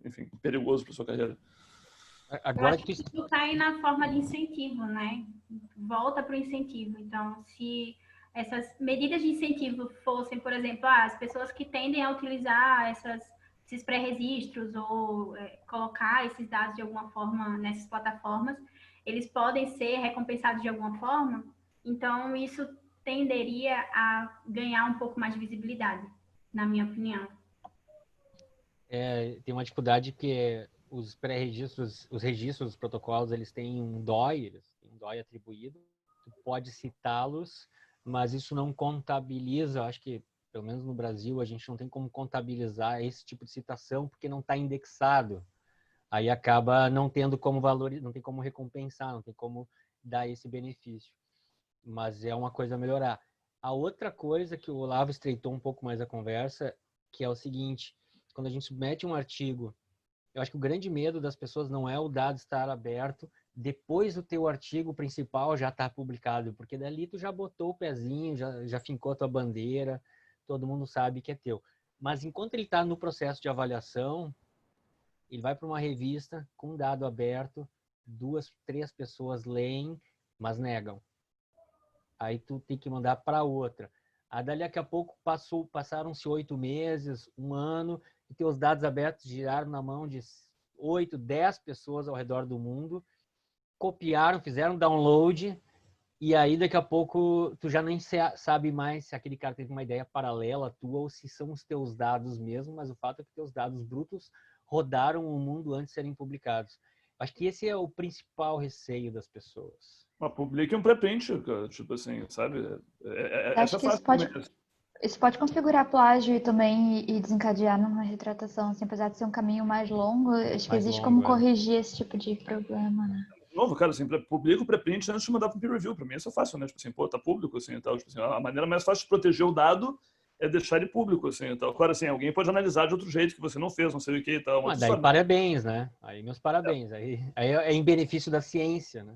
enfim, perigoso para sua carreira. Agora que isso está aí na forma de incentivo, né? Volta para o incentivo. Então, se essas medidas de incentivo fossem, por exemplo, as pessoas que tendem a utilizar esses pré-registros ou colocar esses dados de alguma forma nessas plataformas, eles podem ser recompensados de alguma forma, então isso tenderia a ganhar um pouco mais de visibilidade, na minha opinião. Tem uma dificuldade que os pré-registros, os registros, os protocolos, eles têm um DOI, atribuído, tu pode citá-los, mas isso não contabiliza, acho que pelo menos no Brasil, a gente não tem como contabilizar esse tipo de citação porque não está indexado. Aí acaba não tendo como valorizar, não tem como recompensar, não tem como dar esse benefício. Mas é uma coisa a melhorar. A outra coisa que o Olavo estreitou um pouco mais a conversa, que é o seguinte, quando a gente submete um artigo, eu acho que o grande medo das pessoas não é o dado estar aberto depois do teu artigo principal já estar publicado, porque dali tu já botou o pezinho, já fincou a tua bandeira, todo mundo sabe que é teu. Mas enquanto ele está no processo de avaliação, ele vai para uma revista com dado aberto, 2, 3 pessoas leem, mas negam. Aí tu tem que mandar para outra. Aí daqui a pouco passaram-se 8 meses, 1 ano, e teus dados abertos giraram na mão de 8, 10 pessoas ao redor do mundo, copiaram, fizeram download, e aí daqui a pouco tu já nem sabe mais se aquele cara teve uma ideia paralela à tua ou se são os teus dados mesmo, mas o fato é que teus dados brutos rodaram o mundo antes de serem publicados. Acho que esse é o principal receio das pessoas. Mas publique um pré-print, tipo assim, sabe? Acho que isso pode configurar plágio também e desencadear numa retratação, assim, apesar de ser um caminho mais longo, acho que existe como corrigir esse tipo de problema, né? De novo, cara, assim, publica o pré-print antes de mandar para o peer review. Para mim isso é fácil, né? Tipo assim, pô, tá público, assim, e tal. Tipo assim, a maneira mais fácil de proteger o dado é deixar ele público, assim, e tal. Agora, assim, alguém pode analisar de outro jeito que você não fez, não sei o que e tal. Daí história, parabéns, né? Aí meus parabéns. Aí é em benefício da ciência, né?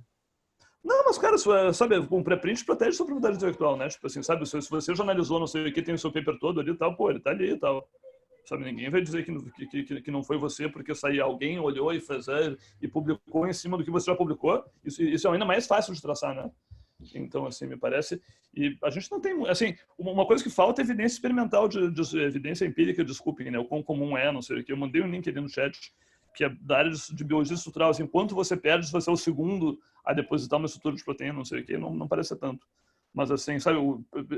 Não, mas, cara, sabe, um pré-print protege sua propriedade intelectual, né? Tipo assim, sabe, se você já analisou, não sei o que, tem o seu paper todo ali e tal, pô, ele tá ali e tal. Sabe, ninguém vai dizer que não foi você porque saiu alguém, olhou e fez e publicou em cima do que você já publicou. Isso é ainda mais fácil de traçar, né? Então, assim, me parece... E a gente não tem... Assim, uma coisa que falta é evidência experimental, evidência empírica, desculpem, né? O quão comum é, não sei o que. Eu mandei um link ali no chat, que é da área de biologia estrutural. Assim, quanto você perde se você é o segundo a depositar uma estrutura de proteína, não sei o que, não parece tanto. Mas, assim, sabe,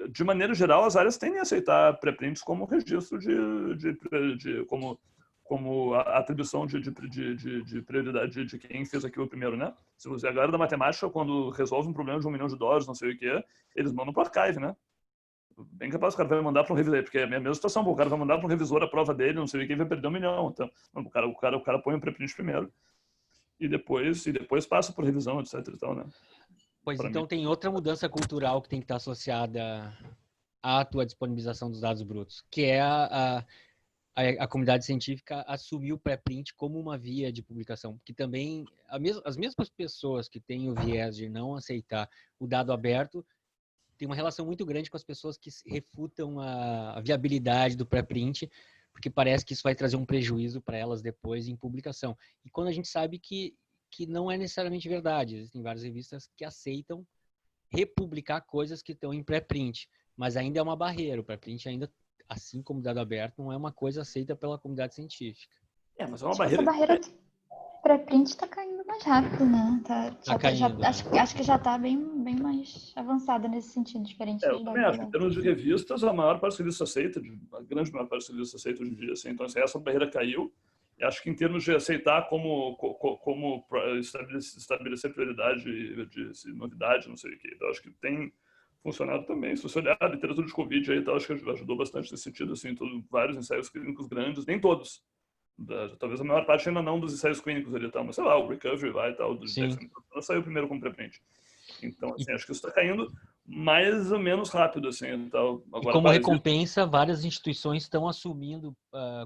de maneira geral, as áreas tendem a aceitar pré-prints como registro como a atribuição de prioridade de quem fez aquilo primeiro, né? Se você, a galera da matemática, quando resolve um problema de $1 milhão, não sei o que, eles mandam para o archive, né? Bem capaz o cara vai mandar para um revisor, porque é a mesma situação, o cara vai mandar para um revisor a prova dele, não sei o que, vai perder $1 milhão. Então, o cara põe um pré-print primeiro e depois passa por revisão, etc. e tal, né? Pois então tem outra mudança cultural que tem que estar associada à tua disponibilização dos dados brutos, que é a comunidade científica assumir o pré-print como uma via de publicação, porque também as mesmas pessoas que têm o viés de não aceitar o dado aberto tem uma relação muito grande com as pessoas que refutam a viabilidade do pré-print, porque parece que isso vai trazer um prejuízo para elas depois em publicação. E quando a gente sabe que não é necessariamente verdade, existem várias revistas que aceitam republicar coisas que estão em pré-print, mas ainda é uma barreira. O pré-print ainda, assim como dado aberto, não é uma coisa aceita pela comunidade científica. Mas é uma Acho que barreira. essa barreira do pré-print está caindo mais rápido, né? Caindo, né? Acho que já está bem mais avançada nesse sentido, diferente Eu dos também dados acho que em abertos. termos de revistas, a maior parte dos revistas aceita, a grande maior parte dos revistas aceita hoje em dia. Assim, então, assim, essa barreira caiu. E acho que em termos de aceitar como estabelecer prioridade de novidade, não sei o quê. Então, acho que tem funcionado também. Se você olhar a literatura de Covid, aí, então, acho que ajudou bastante nesse sentido. Assim, vários ensaios clínicos grandes, nem todos. Talvez a maior parte ainda não dos ensaios clínicos ali, tá? Mas sei lá, o Recovery vai e tal, do Jackson saiu primeiro como pré-print. Então, assim, acho que isso está caindo mais ou menos rápido, assim. Então, agora, e como recompensa, várias instituições estão assumindo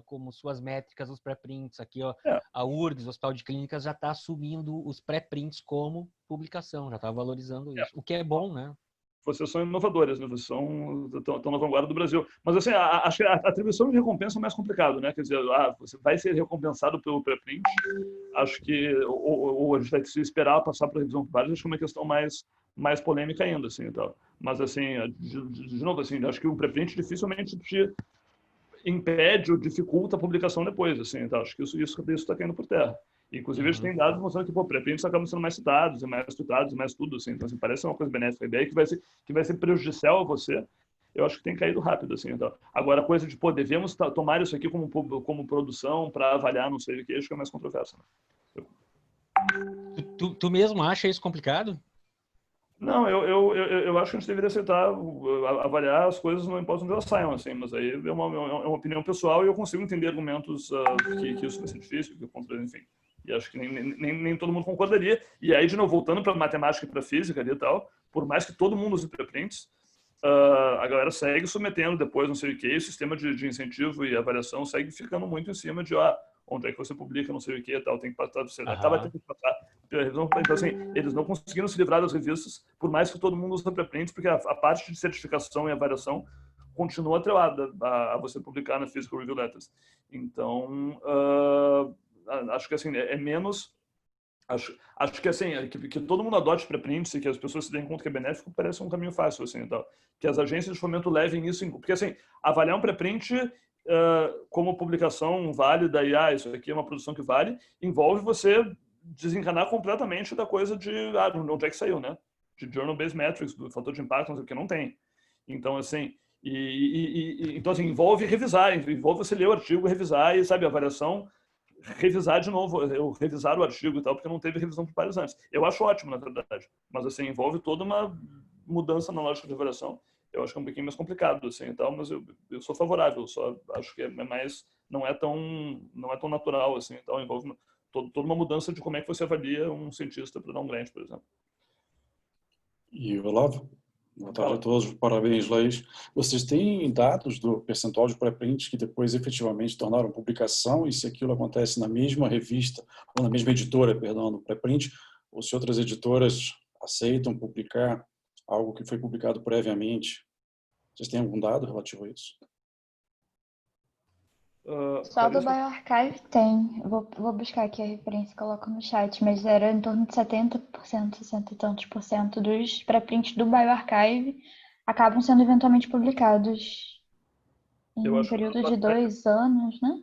como suas métricas os pré-prints. Aqui, ó, a URGS, o Hospital de Clínicas, já está assumindo os pré-prints como publicação, já está valorizando isso. O que é bom, né? Vocês são inovadores, né? Vocês estão na vanguarda do Brasil. Mas, assim, acho que a atribuição de recompensa é mais complicado, né? Quer dizer, você vai ser recompensado pelo pré-print. Acho que ou a gente vai se esperar passar para a revisão primária, acho que é uma questão mais polêmica ainda, assim, então. Mas, assim, de novo, assim, acho que o pré-print dificilmente te impede ou dificulta a publicação depois, assim, então. Acho que isso está caindo por terra. Inclusive, a gente tem dados mostrando que pré-prints acabam sendo mais citados, e mais tweetados, e mais tudo, assim. Então, assim, parece uma coisa benéfica. A ideia que vai ser prejudicial a você, eu acho que tem caído rápido, assim. Então. Agora, a coisa de, devemos tomar isso aqui como produção para avaliar, não sei o que, acho que é mais controverso. Né? Tu mesmo acha isso complicado? Não, eu acho que a gente deveria aceitar, avaliar as coisas não importa onde elas saiam, assim, mas aí é uma opinião pessoal e eu consigo entender argumentos que isso vai ser difícil, que contra, enfim. E acho que nem todo mundo concordaria. E aí, de novo, voltando para matemática e para física ali e tal, por mais que todo mundo use pré-prints, a galera segue submetendo depois, não sei o que, o sistema de incentivo e avaliação segue ficando muito em cima de onde é que você publica, não sei o que e tal, tem que passar, você acaba tendo que passar pela revisão. Então, assim, eles não conseguiram se livrar das revistas, por mais que todo mundo use pré-prints, porque a parte de certificação e avaliação continua atrelada a você publicar na Physical Review Letters. Então, acho que assim, é menos... Acho que assim, que todo mundo adote pré-prints e que as pessoas se deem conta que é benéfico parece um caminho fácil, assim, então. Que as agências de fomento levem isso porque assim, avaliar um pré-print como publicação válida e isso aqui é uma produção que vale, envolve você desencanar completamente da coisa de onde é que saiu, né? De Journal-Based Metrics, do fator de impacto, não sei o que, não tem. Então, assim, então, assim, envolve revisar, envolve você ler o artigo, revisar e, sabe, a avaliação, revisar de novo, revisar o artigo e tal, porque não teve revisão por pares antes. Eu acho ótimo, na verdade, mas, assim, envolve toda uma mudança na lógica de avaliação. Eu acho que é um pouquinho mais complicado, assim, e tal, mas eu sou favorável, só acho que é mais, não é tão natural, assim, então envolve toda uma mudança de como é que você avalia um cientista para dar um grant, por exemplo. E Olavo, boa tarde a todos, parabéns, Leis. Vocês têm dados do percentual de pré-prints que depois efetivamente tornaram publicação e se aquilo acontece na mesma revista, ou na mesma editora, perdão, no pré-print, ou se outras editoras aceitam publicar algo que foi publicado previamente? Vocês têm algum dado relativo a isso? Só do bioRxiv tem. Vou buscar aqui a referência e coloco no chat, mas era em torno de 70%, 60 e tantos por cento dos pré-prints do bioRxiv acabam sendo eventualmente publicados em um período de 2 anos, né?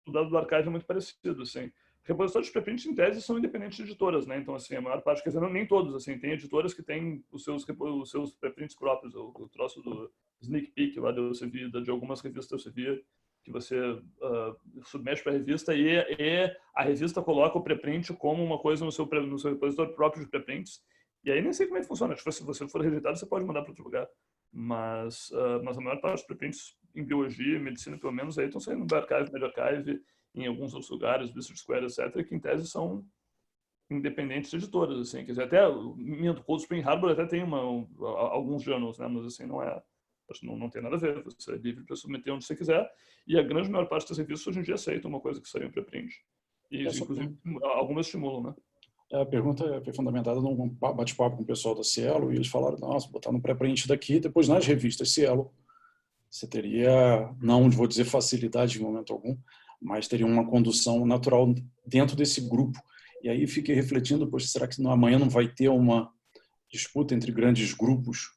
O dado do Archive é muito parecido, assim. Repositórios de pré-prints, em tese, são independentes de editoras, né? Então, assim, a maior parte, quer dizer, nem todos, assim, tem editoras que têm os seus pré-prints próprios. O troço do Sneak Peek lá do Elsevier, de algumas revistas do Elsevier, que você submete para a revista e a revista coloca o pré-print como uma coisa no seu repositório próprio de pré-prints. E aí nem sei como é que funciona. Tipo, se você for rejeitado, você pode mandar para outro lugar. Mas a maior parte dos pré-prints em biologia, medicina, pelo menos, aí estão saindo no bioRxiv, medRxiv, em alguns outros lugares, Research Square, etc., que em tese são independentes de editoras, assim. Quer dizer, até o Cold Spring Harbor até tem alguns journals, né? Mas assim, não tem nada a ver. Você é livre para submeter onde você quiser. E a grande maior parte das revistas hoje em dia aceita uma coisa que saiu em pré-print. E isso, inclusive, algumas estimulam, né? A pergunta foi fundamentada num bate-papo com o pessoal da Cielo, e eles falaram, nossa, botar no pré-print daqui, depois nas revistas Cielo, você teria, não vou dizer facilidade em momento algum, mas teria uma condução natural dentro desse grupo. E aí fiquei refletindo, poxa, será que amanhã não vai ter uma disputa entre grandes grupos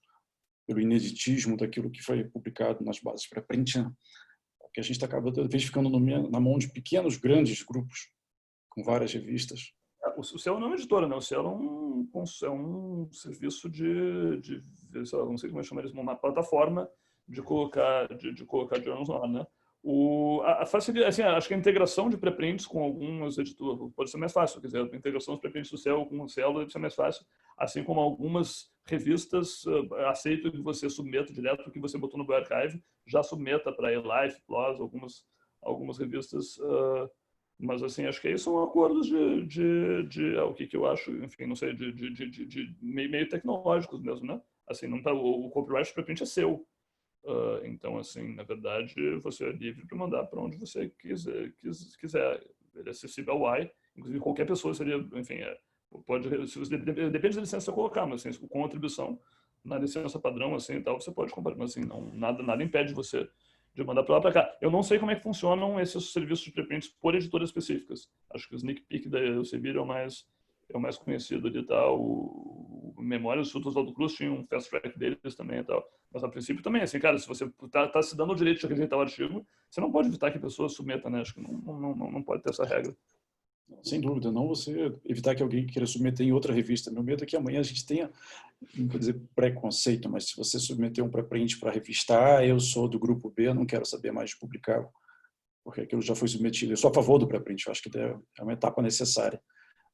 pelo ineditismo daquilo que foi publicado nas bases pré-print, né? Porque a gente acaba, cada vez, ficando na mão de pequenos, grandes grupos, com várias revistas. O Cielo não é uma editora, né? O Cielo é um serviço de sei lá, não sei como é chamar isso, uma plataforma de colocar journals no ar, né? Assim, acho que a integração de preprints com algumas editoras pode ser mais fácil. Quer dizer, a integração dos preprints do Cielo com o Cielo deve ser mais fácil, assim como algumas revistas aceitam que você submeta direto o que você botou no Bioarchive, já submeta para a eLife, PLOS, algumas revistas. Mas, assim, acho que aí são acordos o que eu acho, enfim, não sei, de meio tecnológicos mesmo, né? Assim, não tá, o copyright preprint é seu. Então, assim, na verdade, você é livre para mandar para onde você quiser. Ele é acessível ao Y, inclusive qualquer pessoa seria, enfim, depende da licença que colocar, mas assim, com atribuição na licença padrão, assim, e tal, você pode comprar, mas assim, nada impede você de mandar para lá para cá. Eu não sei como é que funcionam esses serviços de preprints por editoras específicas. Acho que o Sneak Peek da Elsevier é o mais conhecido ali, tal. O Memória, os Frutos do Cruz tinham um fast track deles também e tal. Mas a princípio também, assim, cara, se você tá se dando o direito de rejeitar o artigo, você não pode evitar que a pessoa submeta, né? Acho que não pode ter essa regra. Sem dúvida, não você evitar que alguém queira submeter em outra revista. Meu medo é que amanhã a gente tenha, não vou dizer preconceito, mas se você submeter um pré-print para a revista A, eu sou do grupo B, não quero saber mais de publicar, porque aquilo já foi submetido. Eu sou a favor do pré-print, eu acho que é uma etapa necessária.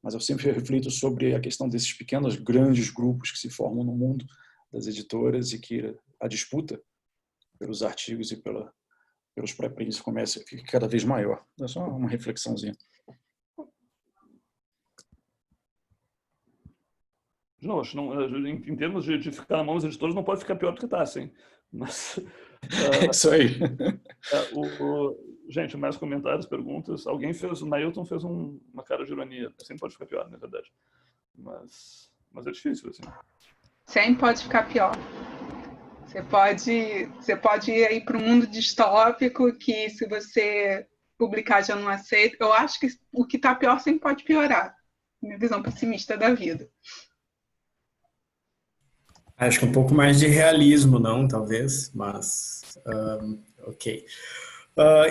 Mas eu sempre reflito sobre a questão desses pequenos, grandes grupos que se formam no mundo das editoras e que a disputa pelos artigos e pelos pré-prints fica cada vez maior. É só uma reflexãozinha. Não, acho em termos de ficar na mão dos editores, não pode ficar pior do que está, assim. Mas, Isso aí. Gente, mais comentários, perguntas. O Nailton fez uma cara de ironia. Sempre pode ficar pior, na verdade. Mas é difícil, assim. Sempre pode ficar pior. Você pode ir aí para um mundo distópico que, se você publicar, já não aceita. Eu acho que o que está pior sempre pode piorar. Minha visão pessimista da vida. Acho que um pouco mais de realismo, não, talvez, mas ok.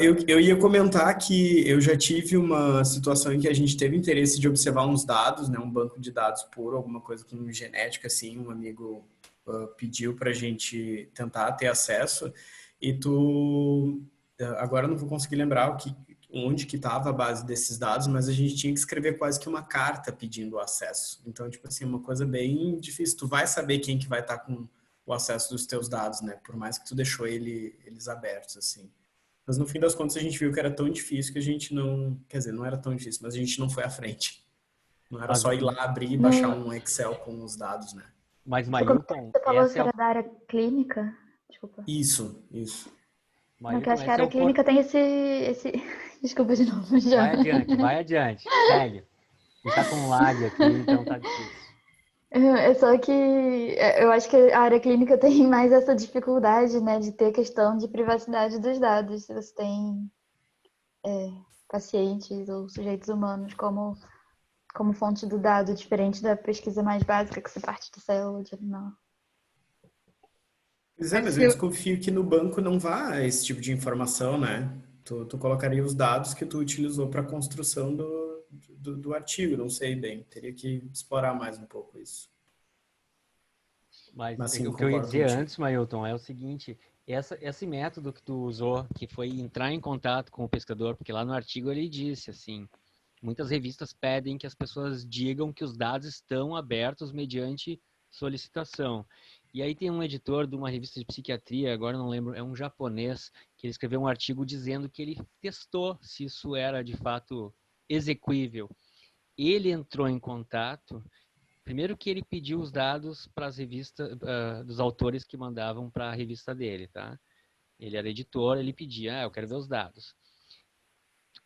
Eu ia comentar que eu já tive uma situação em que a gente teve interesse de observar uns dados, né, um banco de dados puro, alguma coisa com genética, assim, um amigo pediu para a gente tentar ter acesso, e agora eu não vou conseguir lembrar onde que estava a base desses dados, mas a gente tinha que escrever quase que uma carta pedindo o acesso. Então, tipo assim, uma coisa bem difícil. Tu vai saber quem que vai estar com o acesso dos teus dados, né? Por mais que tu deixou eles abertos, assim. Mas no fim das contas a gente viu que era tão difícil que a gente não... Quer dizer, não era tão difícil, mas a gente não foi à frente. Não era só ir lá abrir e baixar um Excel com os dados, né? Mas, Mailton, você falou que era da área clínica? Desculpa. Isso. Porque acho que a área clínica tem esse... Desculpa de novo, já. Vai adiante. Segue. Está com lag aqui, então tá difícil. É só que eu acho que a área clínica tem mais essa dificuldade, né, de ter questão de privacidade dos dados. Se você tem pacientes ou sujeitos humanos como fonte do dado, diferente da pesquisa mais básica, que você parte de célula de animal. Pois é, mas eu desconfio que no banco não vá esse tipo de informação, né? Tu colocaria os dados que tu utilizou para a construção do artigo, não sei bem. Teria que explorar mais um pouco isso. Mas sim, o que eu ia dizer contigo. antes, Mailton, é o seguinte, esse método que tu usou, que foi entrar em contato com o pescador, porque lá no artigo ele disse assim, muitas revistas pedem que as pessoas digam que os dados estão abertos mediante solicitação. E aí tem um editor de uma revista de psiquiatria, agora não lembro, é um japonês, que ele escreveu um artigo dizendo que ele testou se isso era de fato execuível. Ele entrou em contato, primeiro que ele pediu os dados para as revistas, dos autores que mandavam para a revista dele, tá? Ele era editor, ele pedia, eu quero ver os dados.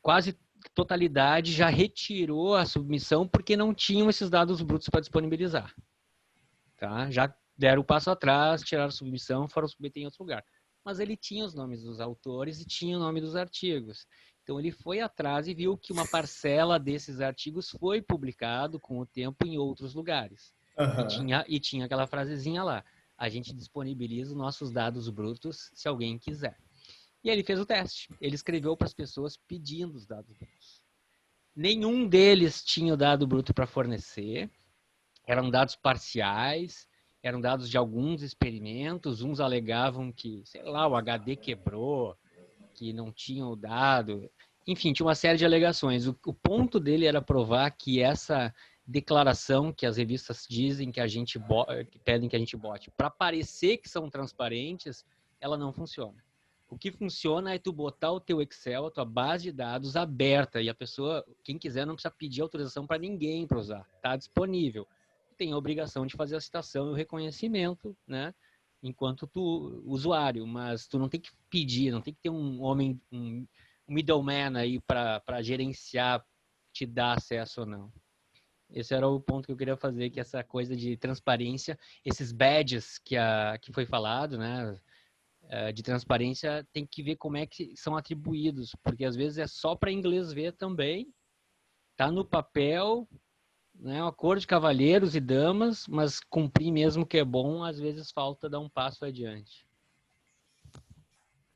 Quase totalidade já retirou a submissão porque não tinham esses dados brutos para disponibilizar. Tá? Já deram o passo atrás, tiraram a submissão, foram submeter em outro lugar. Mas ele tinha os nomes dos autores e tinha o nome dos artigos. Então ele foi atrás e viu que uma parcela desses artigos foi publicado com o tempo em outros lugares. E tinha aquela frasezinha lá: a gente disponibiliza os nossos dados brutos se alguém quiser. E ele fez o teste. Ele escreveu para as pessoas pedindo os dados brutos. Nenhum deles tinha o dado bruto para fornecer. Eram dados parciais, eram dados de alguns experimentos. Uns alegavam que, sei lá, o HD quebrou, que não tinham o dado. Enfim, tinha uma série de alegações. O ponto dele era provar que essa declaração que as revistas dizem que que pedem que a gente bote para parecer que são transparentes, ela não funciona. O que funciona é tu botar o teu Excel, a tua base de dados aberta, e a pessoa, quem quiser, não precisa pedir autorização para ninguém para usar. Está disponível. Tem a obrigação de fazer a citação e o reconhecimento, né, enquanto tu usuário, mas tu não tem que pedir, não tem que ter um middleman aí para gerenciar, te dar acesso ou não. Esse era o ponto que eu queria fazer, que essa coisa de transparência, esses badges que foi falado, né, de transparência, tem que ver como é que são atribuídos, porque às vezes é só para inglês ver também, tá no papel, né, uma cor de cavalheiros e damas, mas cumprir mesmo que é bom, às vezes falta dar um passo adiante.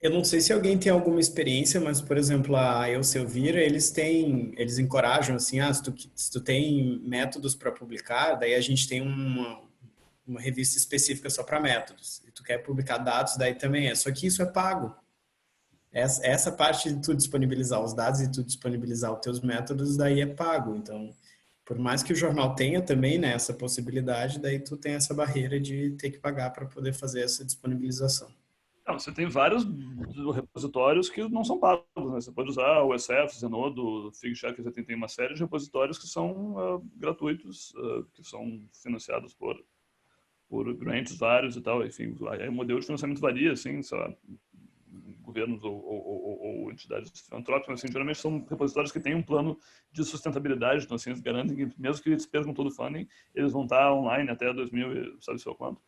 Eu não sei se alguém tem alguma experiência, mas, por exemplo, a Elsevier, eles encorajam, assim, se tu tem métodos para publicar, daí a gente tem uma revista específica só para métodos. E tu quer publicar dados, daí também é. Só que isso é pago. Essa parte de tu disponibilizar os dados e tu disponibilizar os teus métodos, daí é pago. Então, por mais que o jornal tenha também, né, essa possibilidade, daí tu tem essa barreira de ter que pagar para poder fazer essa disponibilização. Não, você tem vários repositórios que não são pagos, né? Você pode usar o SF, Zenodo, Figshare, você tem uma série de repositórios que são gratuitos, que são financiados por grants vários e tal. Enfim, aí o modelo de financiamento varia, assim, sei lá, governos ou entidades filantrópicas, assim, geralmente são repositórios que têm um plano de sustentabilidade, então assim, eles garantem que mesmo que eles percam todo o funding, eles vão estar online até 2000, sabe-se lá quanto.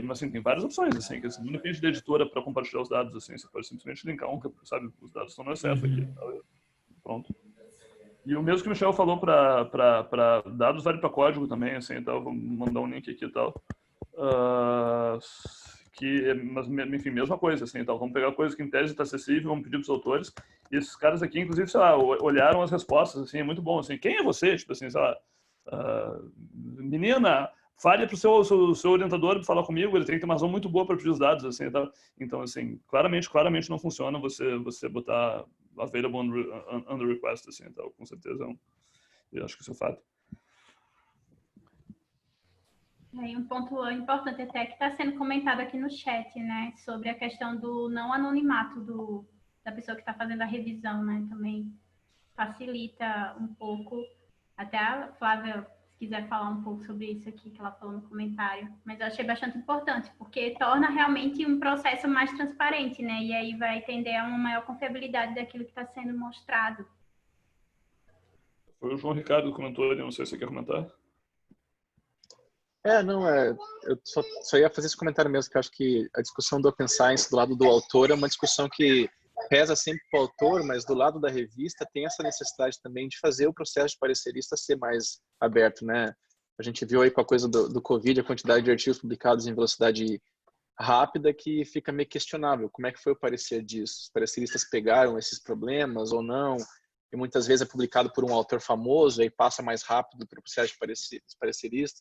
Mas assim, tem várias opções, assim, que assim, não depende da editora para compartilhar os dados, assim, você pode simplesmente linkar sabe, os dados estão no SF aqui, pronto. E o mesmo que o Michel falou para dados vale para código também, assim, então vou mandar um link aqui e tal. Mas enfim, mesma coisa, assim, então vamos pegar coisa que em tese está acessível, vamos pedir para os autores, e esses caras aqui, inclusive, sei lá, olharam as respostas, assim, é muito bom, assim, quem é você? Tipo assim, sei lá, menina, fale para o seu orientador para falar comigo, ele tem que ter uma razão muito boa para pedir os dados, assim, tá? Então, assim, claramente não funciona você botar available under request, assim, então, com certeza, eu acho que isso é fato. E um ponto importante até que está sendo comentado aqui no chat, né, sobre a questão do não anonimato da pessoa que está fazendo a revisão, né, também facilita um pouco, até a Flávia, se quiser falar um pouco sobre isso aqui, que ela falou no comentário, mas eu achei bastante importante, porque torna realmente um processo mais transparente, né, e aí vai tender a uma maior confiabilidade daquilo que está sendo mostrado. Foi o João Ricardo que comentou ali, não sei se você quer comentar. Eu só ia fazer esse comentário mesmo, que eu acho que a discussão do Open Science do lado do autor é uma discussão que pesa sempre para o autor, mas do lado da revista tem essa necessidade também de fazer o processo de parecerista ser mais aberto, né? A gente viu aí com a coisa do Covid, a quantidade de artigos publicados em velocidade rápida que fica meio questionável. Como é que foi o parecer disso? Os pareceristas pegaram esses problemas ou não? E muitas vezes é publicado por um autor famoso, aí passa mais rápido para o processo de parecerista.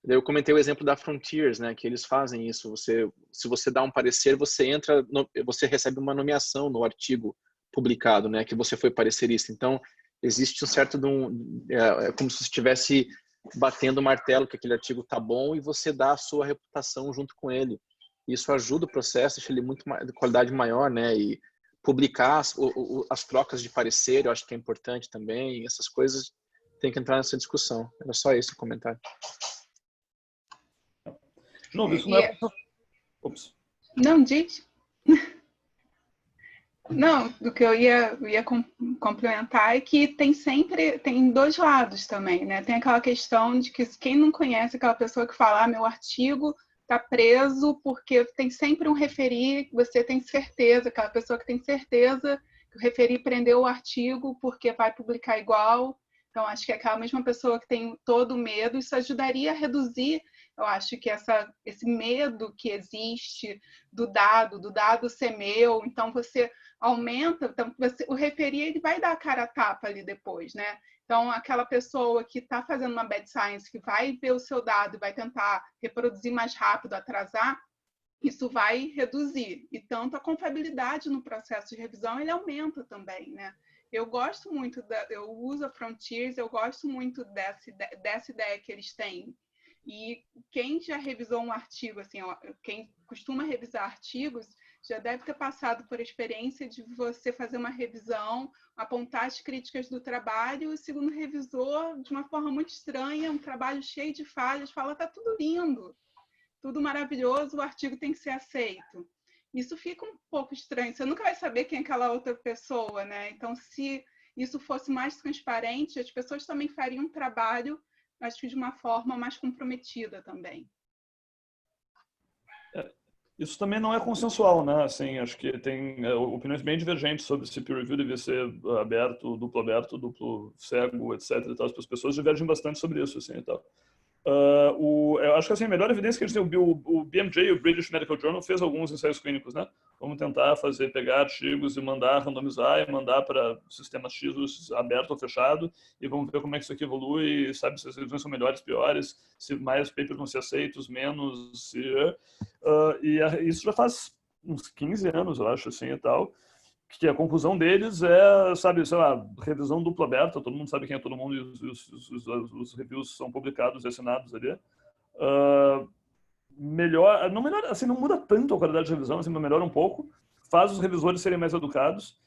Eu comentei o exemplo da Frontiers, né, que eles fazem isso. Se você dá um parecer, você recebe uma nomeação no artigo publicado, né, que você foi parecerista. Então, existe um certo é como se você estivesse batendo o martelo que aquele artigo tá bom e você dá a sua reputação junto com ele. Isso ajuda o processo, deixa ele de qualidade maior, né, e publicar as trocas de parecer, eu acho que é importante também. Essas coisas tem que entrar nessa discussão. Era só esse o comentário. Não, isso não é... Ops. Não, diz. Não, o que eu ia complementar é que tem dois lados também, né? Tem aquela questão de que quem não conhece aquela pessoa que fala, meu artigo está preso porque tem sempre um referi, você tem certeza, aquela pessoa que tem certeza que o referi prendeu o artigo porque vai publicar igual. Então, acho que é aquela mesma pessoa que tem todo o medo, isso ajudaria a reduzir, eu acho que esse medo que existe do dado ser meu, então você aumenta, então o referi ele vai dar a cara a tapa ali depois, né? Então, aquela pessoa que está fazendo uma bad science, que vai ver o seu dado e vai tentar reproduzir mais rápido, atrasar, isso vai reduzir. E tanto a confiabilidade no processo de revisão, ele aumenta também, né? Eu gosto muito, eu uso a Frontiers, eu gosto muito dessa ideia que eles têm. E quem já revisou um artigo, assim, ó, quem costuma revisar artigos, já deve ter passado por a experiência de você fazer uma revisão, apontar as críticas do trabalho, e o segundo revisor, de uma forma muito estranha, um trabalho cheio de falhas, fala, tá tudo lindo, tudo maravilhoso, o artigo tem que ser aceito. Isso fica um pouco estranho, você nunca vai saber quem é aquela outra pessoa, né? Então, se isso fosse mais transparente, as pessoas também fariam um trabalho, acho que de uma forma mais comprometida também. Isso também não é consensual, né? Assim, acho que tem opiniões bem divergentes sobre se peer review devia ser aberto, duplo cego, etc. E tal. As pessoas divergem bastante sobre isso, assim, e tal. Eu acho que assim, a melhor evidência que a gente tem, o BMJ, o British Medical Journal, fez alguns ensaios clínicos, né? Vamos tentar pegar artigos e mandar randomizar e mandar para sistemas X aberto ou fechado e vamos ver como é que isso aqui evolui, sabe se as revisões são melhores, piores, se mais papers vão ser aceitos, menos, isso já faz uns 15 anos, eu acho, assim, e tal, que a conclusão deles é, sabe, sei lá, revisão dupla aberta, todo mundo sabe quem é todo mundo e os reviews são publicados e assinados ali. Não melhora, assim, não muda tanto a qualidade de revisão, assim, melhora um pouco, faz os revisores serem mais educados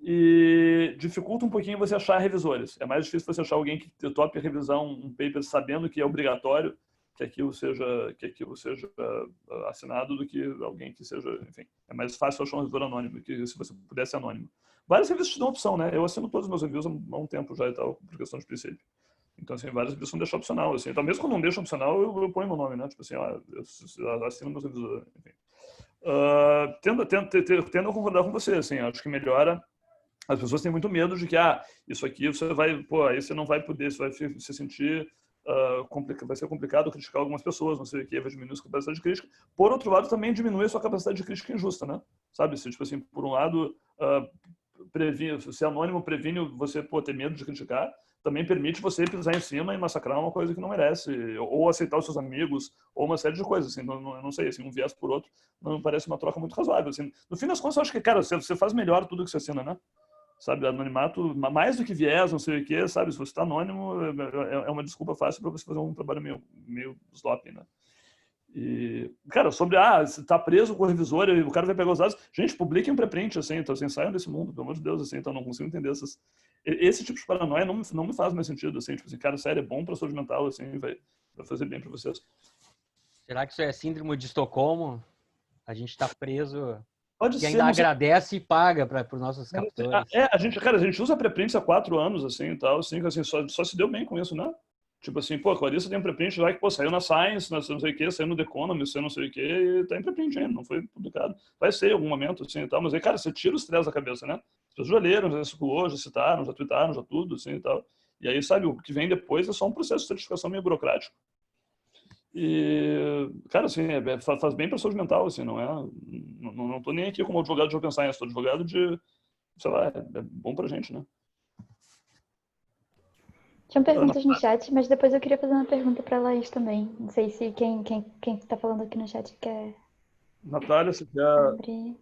e dificulta um pouquinho você achar revisores. É mais difícil você achar alguém que tope revisar um paper sabendo que é obrigatório que aquilo seja assinado do que alguém que seja, enfim, é mais fácil achar um revisor anônimo que se você pudesse ser anônimo. Várias revistas te dão opção, né? Eu assino todos os meus reviews há um tempo já e tal, por questão de princípio. Então, assim, várias revistas não deixam opcional, assim. Então, mesmo quando não deixam opcional, eu ponho meu nome, né? Tipo assim, eu assino meus reviews, enfim. Tendo a concordar com você, assim, acho que melhora. As pessoas têm muito medo de que, isso aqui você vai, aí você não vai poder, você vai se sentir, vai ser complicado criticar algumas pessoas, não sei o que, vai diminuir a sua capacidade de crítica. Por outro lado, também diminui a sua capacidade de crítica injusta, né? Sabe, se, tipo assim, por um lado, ser anônimo previne você ter medo de criticar, também permite você pisar em cima e massacrar uma coisa que não merece, ou aceitar os seus amigos, ou uma série de coisas, assim, não sei, assim, um viés por outro, não parece uma troca muito razoável, assim. No fim das contas, eu acho que, cara, você faz melhor tudo que você assina, né? Sabe, anonimato, mais do que viés, não sei o que, sabe, se você está anônimo, é uma desculpa fácil para você fazer um trabalho meio sloppy, né? E, cara, sobre, se tá preso com o revisor e o cara vai pegar os dados, gente, publiquem um preprint, assim, então, assim, saiam desse mundo, pelo amor de Deus, assim, então, não consigo entender esse tipo de paranoia não me faz mais sentido, assim, tipo assim, cara, sério, é bom para a saúde mental, assim, vai fazer bem para vocês. Será que isso é síndrome de Estocolmo? A gente tá preso... Pode e ser, ainda agradece e paga para os nossos captores. A gente usa preprints há 4 anos, assim, e tal, assim, só se deu bem com isso, né? Tipo assim, a Clarissa tem um preprint lá que, saiu na Science, não sei o que, saiu no The Economist, saiu não sei o que, e tá em preprint ainda, não foi publicado. Vai ser em algum momento, assim, e tal, mas aí, cara, você tira o estresse da cabeça, né? As pessoas já leram, já circulou, já citaram, já tweetaram, já tudo, assim, e tal. E aí, sabe, o que vem depois é só um processo de certificação meio burocrático. E, cara, assim, faz bem para a saúde mental, assim, não tô nem aqui como advogado de open science, tô advogado de, sei lá, é bom pra gente, né? Tinham perguntas no chat, mas depois eu queria fazer uma pergunta para a Laís também. Não sei se quem está falando aqui no chat quer Natália, você abrir.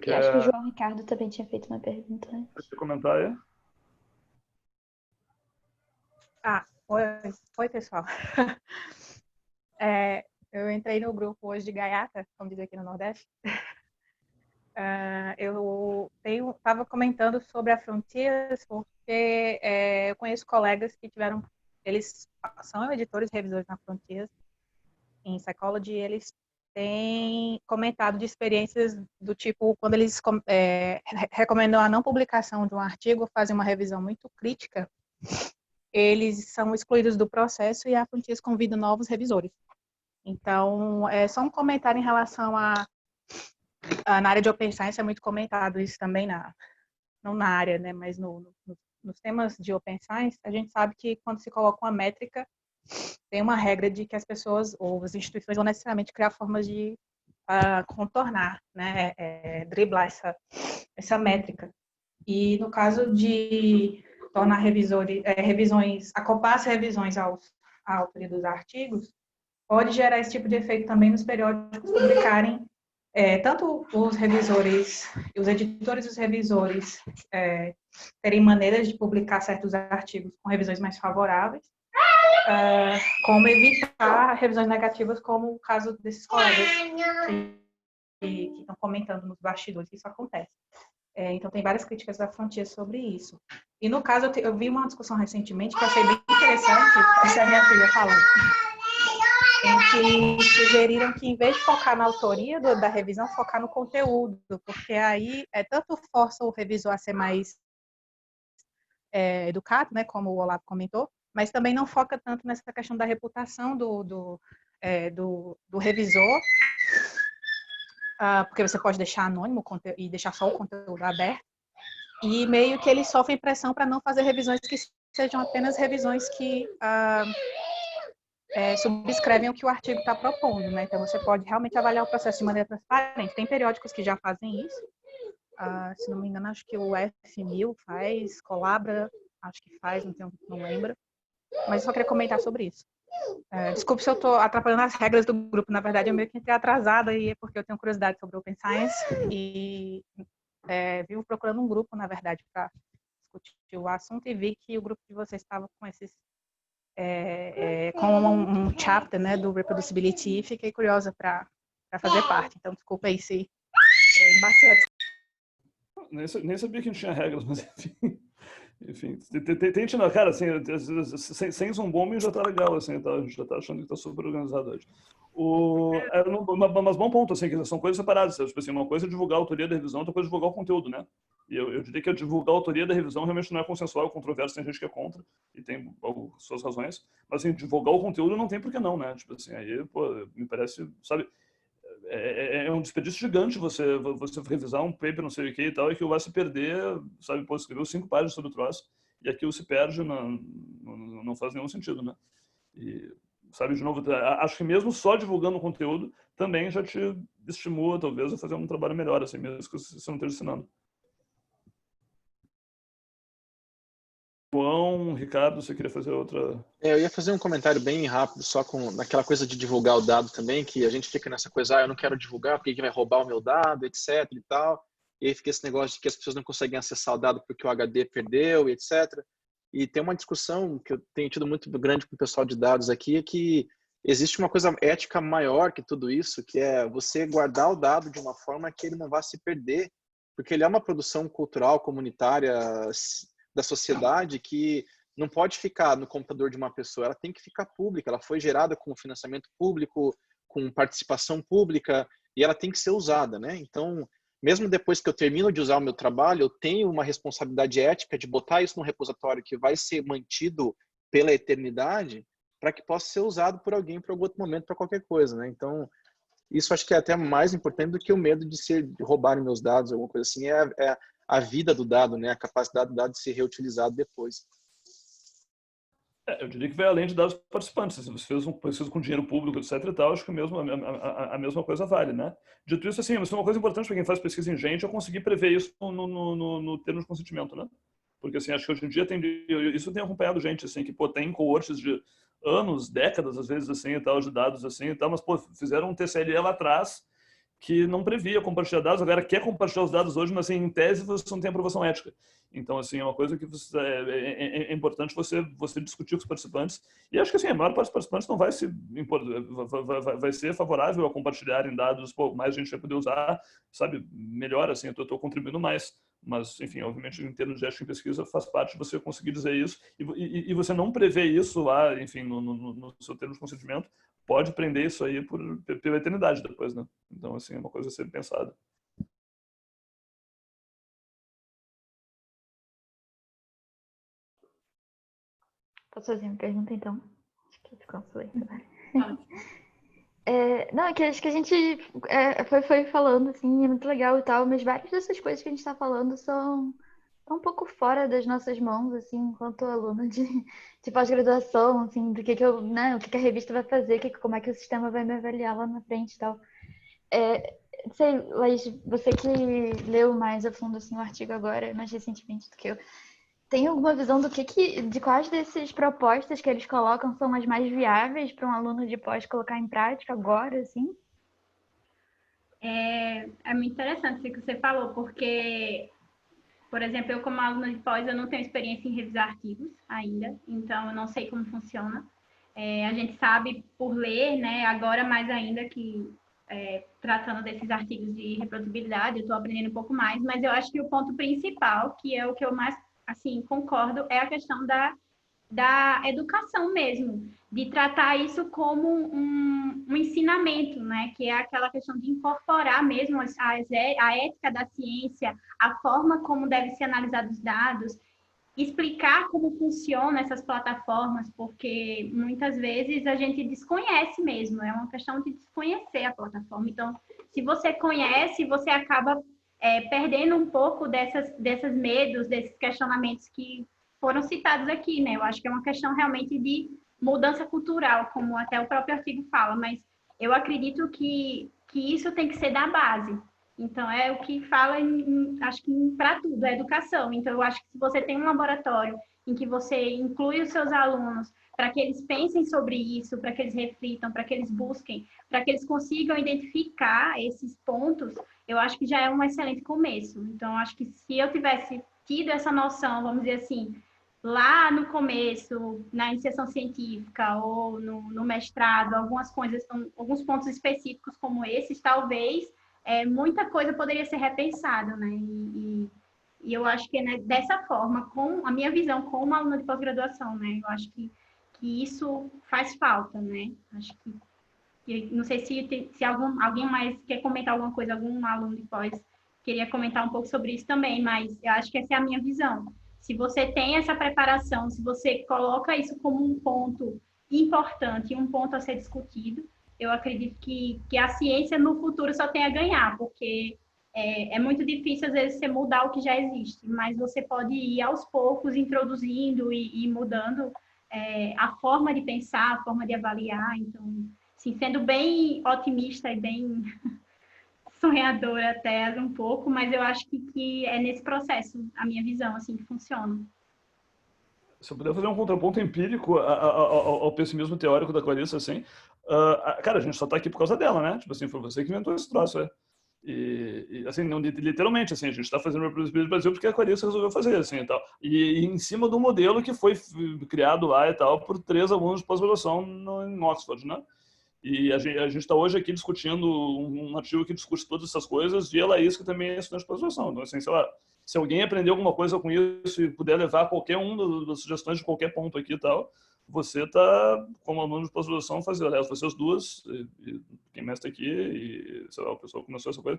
quer... E acho que o João Ricardo também tinha feito uma pergunta antes. Você quer comentar aí? Oi pessoal. Eu entrei no grupo hoje de gaiata, como diz aqui no Nordeste. Eu estava comentando sobre a Frontiers porque eu conheço colegas que eles são editores e revisores na Frontiers, em Psychology, e eles têm comentado de experiências do tipo, quando eles recomendam a não publicação de um artigo, fazem uma revisão muito crítica, eles são excluídos do processo e a Frontiers convida novos revisores. Então, é só um comentário em relação na área de Open Science, é muito comentado isso também, não na área, né, mas nos temas de Open Science, a gente sabe que quando se coloca uma métrica, tem uma regra de que as pessoas ou as instituições vão necessariamente criar formas de contornar, né, driblar essa métrica. E no caso de tornar revisões, acoplar as revisões à autoria dos artigos, pode gerar esse tipo de efeito também nos periódicos publicarem, tanto os revisores, os editores e os revisores terem maneiras de publicar certos artigos com revisões mais favoráveis, como evitar revisões negativas, como o caso desses colegas que estão comentando nos bastidores que isso acontece. Então, tem várias críticas da Frontiers sobre isso. E, no caso, eu vi uma discussão recentemente que eu achei bem interessante, essa é a minha filha falando, em que sugeriram que, em vez de focar na autoria da revisão, focar no conteúdo, porque aí tanto força o revisor a ser mais educado, né, como o Olavo comentou, mas também não foca tanto nessa questão da reputação do revisor, porque você pode deixar anônimo e deixar só o conteúdo aberto, e meio que eles sofrem pressão para não fazer revisões que sejam apenas revisões que subscrevem o que o artigo está propondo, né? Então, você pode realmente avaliar o processo de maneira transparente. Tem periódicos que já fazem isso, se não me engano, acho que o F1000 faz, Colabra, acho que faz, não lembro, mas eu só queria comentar sobre isso. Desculpe se eu estou atrapalhando as regras do grupo, na verdade eu meio que entrei atrasada e é porque eu tenho curiosidade sobre Open Science e vivo procurando um grupo, na verdade, para discutir o assunto e vi que o grupo de vocês estava com esses com um chapter, né, do Reproducibility e fiquei curiosa para fazer parte. Então, desculpa aí se embacei. Nem sabia que não tinha regras, mas enfim, tente não, cara, assim, sem zoom-bombing já tá legal, assim, tá, a gente já tá achando que tá super organizado hoje. Mas bom ponto, assim, que são coisas separadas, tipo assim, uma coisa é divulgar a autoria da revisão, outra coisa é divulgar o conteúdo, né? E eu diria que divulgar a autoria da revisão realmente não é consensual, é controverso, tem gente que é contra, e tem suas razões, mas assim, divulgar o conteúdo não tem por que não, né? Tipo assim, aí, pô, me parece, sabe, é um desperdício gigante você revisar um paper, não sei o que e tal, e que vai se perder, sabe, pô, escreveu 5 páginas sobre o troço, e aquilo se perde, não faz nenhum sentido, né? E, sabe, de novo, acho que mesmo só divulgando o conteúdo também já te estimula, talvez, a fazer um trabalho melhor, assim, mesmo que você não esteja ensinando. João, Ricardo, você queria fazer outra? Eu ia fazer um comentário bem rápido, só com naquela coisa de divulgar o dado também, que a gente fica nessa coisa, eu não quero divulgar porque vai roubar o meu dado, etc e tal. E aí fica esse negócio de que as pessoas não conseguem acessar o dado porque o HD perdeu, e etc. E tem uma discussão que eu tenho tido muito grande com o pessoal de dados aqui, é que existe uma coisa ética maior que tudo isso, que é você guardar o dado de uma forma que ele não vá se perder, porque ele é uma produção cultural, comunitária, da sociedade que não pode ficar no computador de uma pessoa, ela tem que ficar pública, ela foi gerada com financiamento público, com participação pública, e ela tem que ser usada, né? Então, mesmo depois que eu termino de usar o meu trabalho, eu tenho uma responsabilidade ética de botar isso num repositório que vai ser mantido pela eternidade, para que possa ser usado por alguém, por algum outro momento, para qualquer coisa, né? Então, isso acho que é até mais importante do que o medo de roubarem meus dados, alguma coisa assim, é a vida do dado, né? A capacidade do dado de ser reutilizado depois. Eu diria que vai além de dados participantes. Se você fez pesquisa com dinheiro público, etc e tal, acho que a mesma coisa vale, né? Dito isso, assim, mas uma coisa importante para quem faz pesquisa em gente é conseguir prever isso no termo de consentimento, né? Porque, assim, acho que hoje em dia isso tem acompanhado gente, assim, que, pô, tem coortes de anos, décadas, às vezes, assim, e tal, de dados, assim, e tal, mas, pô, fizeram um TCLE lá atrás que não previa compartilhar dados, agora quer compartilhar os dados hoje, mas assim, em tese você não tem aprovação ética. Então, assim, é uma coisa que é importante você discutir com os participantes. E acho que, assim, a maior parte dos participantes não vai vai ser favorável a compartilharem dados, pô, mais gente vai poder usar, sabe, melhor, assim, eu estou contribuindo mais. Mas, enfim, obviamente, em termos de ética em pesquisa, faz parte de você conseguir dizer isso. E você não prevê isso lá, enfim, no seu termo de consentimento, pode prender isso aí pela eternidade depois, né? Então, assim, é uma coisa a ser pensada. Posso fazer uma pergunta, então? Acho que ficou silêncio. Não, é que acho que a gente foi falando, assim, é muito legal e tal, mas várias dessas coisas que a gente está falando são um pouco fora das nossas mãos, assim, enquanto aluno de pós-graduação, assim, do que eu, né, o que a revista vai fazer, como é que o sistema vai me avaliar lá na frente e tal. Não sei, Laís, você que leu mais a fundo, assim, o artigo agora, mais recentemente do que eu, tem alguma visão de quais dessas propostas que eles colocam são as mais viáveis para um aluno de pós colocar em prática agora, assim? É muito interessante isso que você falou, porque, por exemplo, eu como aluna de pós, eu não tenho experiência em revisar artigos ainda, então eu não sei como funciona. A gente sabe por ler, né, agora mais ainda que tratando desses artigos de reprodutibilidade, eu estou aprendendo um pouco mais, mas eu acho que o ponto principal, que é o que eu mais, assim, concordo, é a questão da educação mesmo, de tratar isso como um ensinamento, né? Que é aquela questão de incorporar mesmo a ética da ciência, a forma como devem ser analisados os dados, explicar como funcionam essas plataformas, porque muitas vezes a gente desconhece mesmo, é uma questão de desconhecer a plataforma. Então, se você conhece, você acaba perdendo um pouco desses medos, desses questionamentos que foram citados aqui, né? Eu acho que é uma questão realmente de mudança cultural, como até o próprio artigo fala, mas eu acredito que isso tem que ser da base. Então, é o que fala, acho que para tudo, é educação. Então, eu acho que se você tem um laboratório em que você inclui os seus alunos para que eles pensem sobre isso, para que eles reflitam, para que eles busquem, para que eles consigam identificar esses pontos, eu acho que já é um excelente começo. Então, acho que se eu tivesse tido essa noção, vamos dizer assim, lá no começo, na iniciação científica ou no mestrado, algumas coisas, alguns pontos específicos como esses, talvez muita coisa poderia ser repensada, né? E eu acho que dessa forma, com a minha visão como aluna de pós-graduação, né? Eu acho que isso faz falta, né? Acho que não sei se alguém mais quer comentar alguma coisa, algum aluno de pós queria comentar um pouco sobre isso também, mas eu acho que essa é a minha visão. Se você tem essa preparação, se você coloca isso como um ponto importante, um ponto a ser discutido, eu acredito que a ciência no futuro só tem a ganhar, porque é muito difícil, às vezes, você mudar o que já existe, mas você pode ir aos poucos introduzindo e mudando a forma de pensar, a forma de avaliar. Então, assim, sendo bem otimista e bem sonhadora até um pouco, mas eu acho que é nesse processo, a minha visão, assim, que funciona. Se eu puder fazer um contraponto empírico ao pessimismo teórico da Clarissa, assim, cara, a gente só tá aqui por causa dela, né? Tipo assim, foi você que inventou esse troço, E assim, não, literalmente, assim, a gente está fazendo o reproduzibilidade do Brasil porque a Clarissa resolveu fazer, assim, e tal. E em cima do modelo que foi criado lá e tal, por 3 alunos de pós-graduação em Oxford, né? E a gente está hoje aqui discutindo um artigo que discute todas essas coisas, e a Laís, que também é estudante de pós-graduação. Então, assim, sei lá, se alguém aprender alguma coisa com isso e puder levar qualquer das sugestões de qualquer ponto aqui e tal, você está, como aluno de pós-graduação, fazendo, aliás, vocês duas, e quem mais está aqui, e, sei lá, o pessoal começou essa coisa,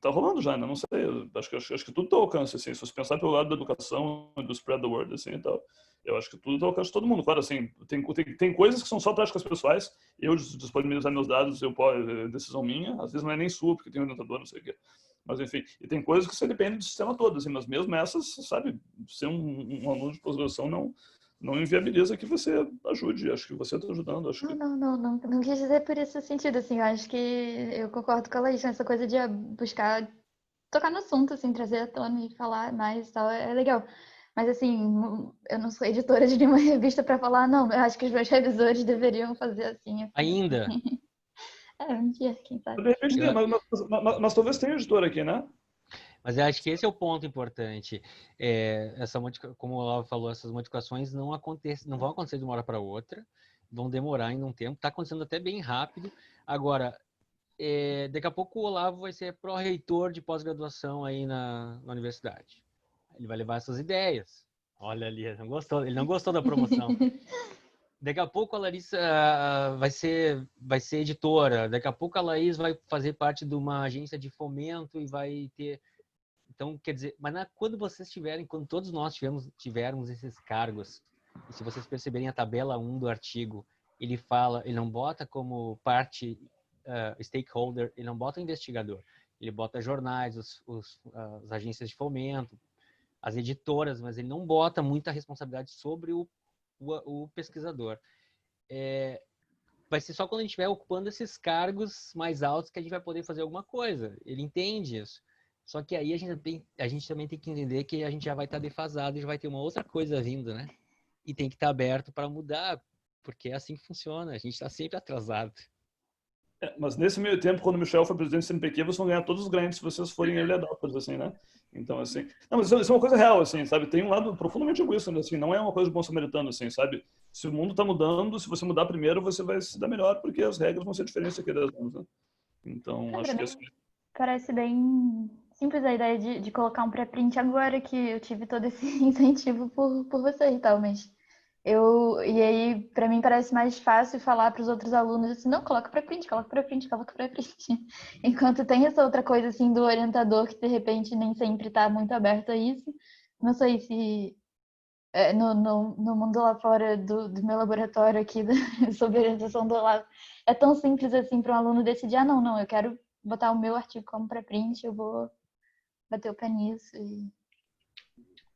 tá rolando já, né? Não sei, acho que tudo tá ao alcance, assim, se você pensar pelo lado da educação e do spread the word, assim, e tal, eu acho que tudo tá ao alcance de todo mundo. Claro, assim, tem coisas que são só práticas pessoais, eu disponibilizar meus dados, decisão minha, às vezes não é nem sua, porque tem orientador, não sei o quê. Mas, enfim, e tem coisas que você depende do sistema todo, assim, mas mesmo essas, sabe, ser um aluno de pós-graduação não inviabiliza que você ajude. Acho que você está ajudando. Acho que... Não quis dizer por esse sentido, assim, eu acho que eu concordo com a Laís, nessa coisa de buscar tocar no assunto, assim, trazer à tona e falar mais e tal, é legal. Mas, assim, eu não sou editora de nenhuma revista para falar, não, eu acho que os meus revisores deveriam fazer assim. Ainda? Um dia, quem sabe. De repente tem, mas talvez tenha editora aqui, né? Mas eu acho que esse é o ponto importante. Como o Olavo falou, essas modificações não vão acontecer de uma hora para outra, vão demorar ainda um tempo. Está acontecendo até bem rápido. Agora, daqui a pouco o Olavo vai ser pró-reitor de pós-graduação aí na universidade. Ele vai levar essas ideias. Olha ali, ele não gostou da promoção. Daqui a pouco a Larissa vai ser editora, daqui a pouco a Laís vai fazer parte de uma agência de fomento e vai ter... Então, quer dizer, mas quando vocês tiverem, quando todos nós tivermos esses cargos, e se vocês perceberem a tabela 1 do artigo, ele não bota como parte stakeholder, ele não bota investigador, ele bota jornais, as agências de fomento, as editoras, mas ele não bota muita responsabilidade sobre o pesquisador. Vai ser só quando a gente estiver ocupando esses cargos mais altos que a gente vai poder fazer alguma coisa. Ele entende isso. Só que aí a gente também tem que entender que a gente já vai estar defasado e já vai ter uma outra coisa vindo, né? E tem que estar aberto para mudar, porque é assim que funciona. A gente está sempre atrasado. Mas nesse meio tempo, quando o Michel for presidente do CNPq, vocês vão ganhar todos os grants se vocês forem early adopters, assim, né? Então, assim... Não, mas isso é uma coisa real, assim, sabe? Tem um lado profundamente egoísta, assim, não é uma coisa de bom samaritano, assim, sabe? Se o mundo está mudando, se você mudar primeiro, você vai se dar melhor, porque as regras vão ser diferentes daqui a 10 anos, né? Então, acho que assim... Parece bem simples a ideia de colocar um pré-print agora que eu tive todo esse incentivo por você e tal, mas e aí para mim parece mais fácil falar para os outros alunos assim, não, coloca pré-print, coloca pré-print, coloca pré-print. Enquanto tem essa outra coisa assim do orientador que de repente nem sempre está muito aberto a isso. Não sei se no mundo lá fora do meu laboratório aqui sobre orientação do Olavo, é tão simples assim para um aluno decidir, não, eu quero botar o meu artigo como pré-print, eu vou bater o pé nisso e...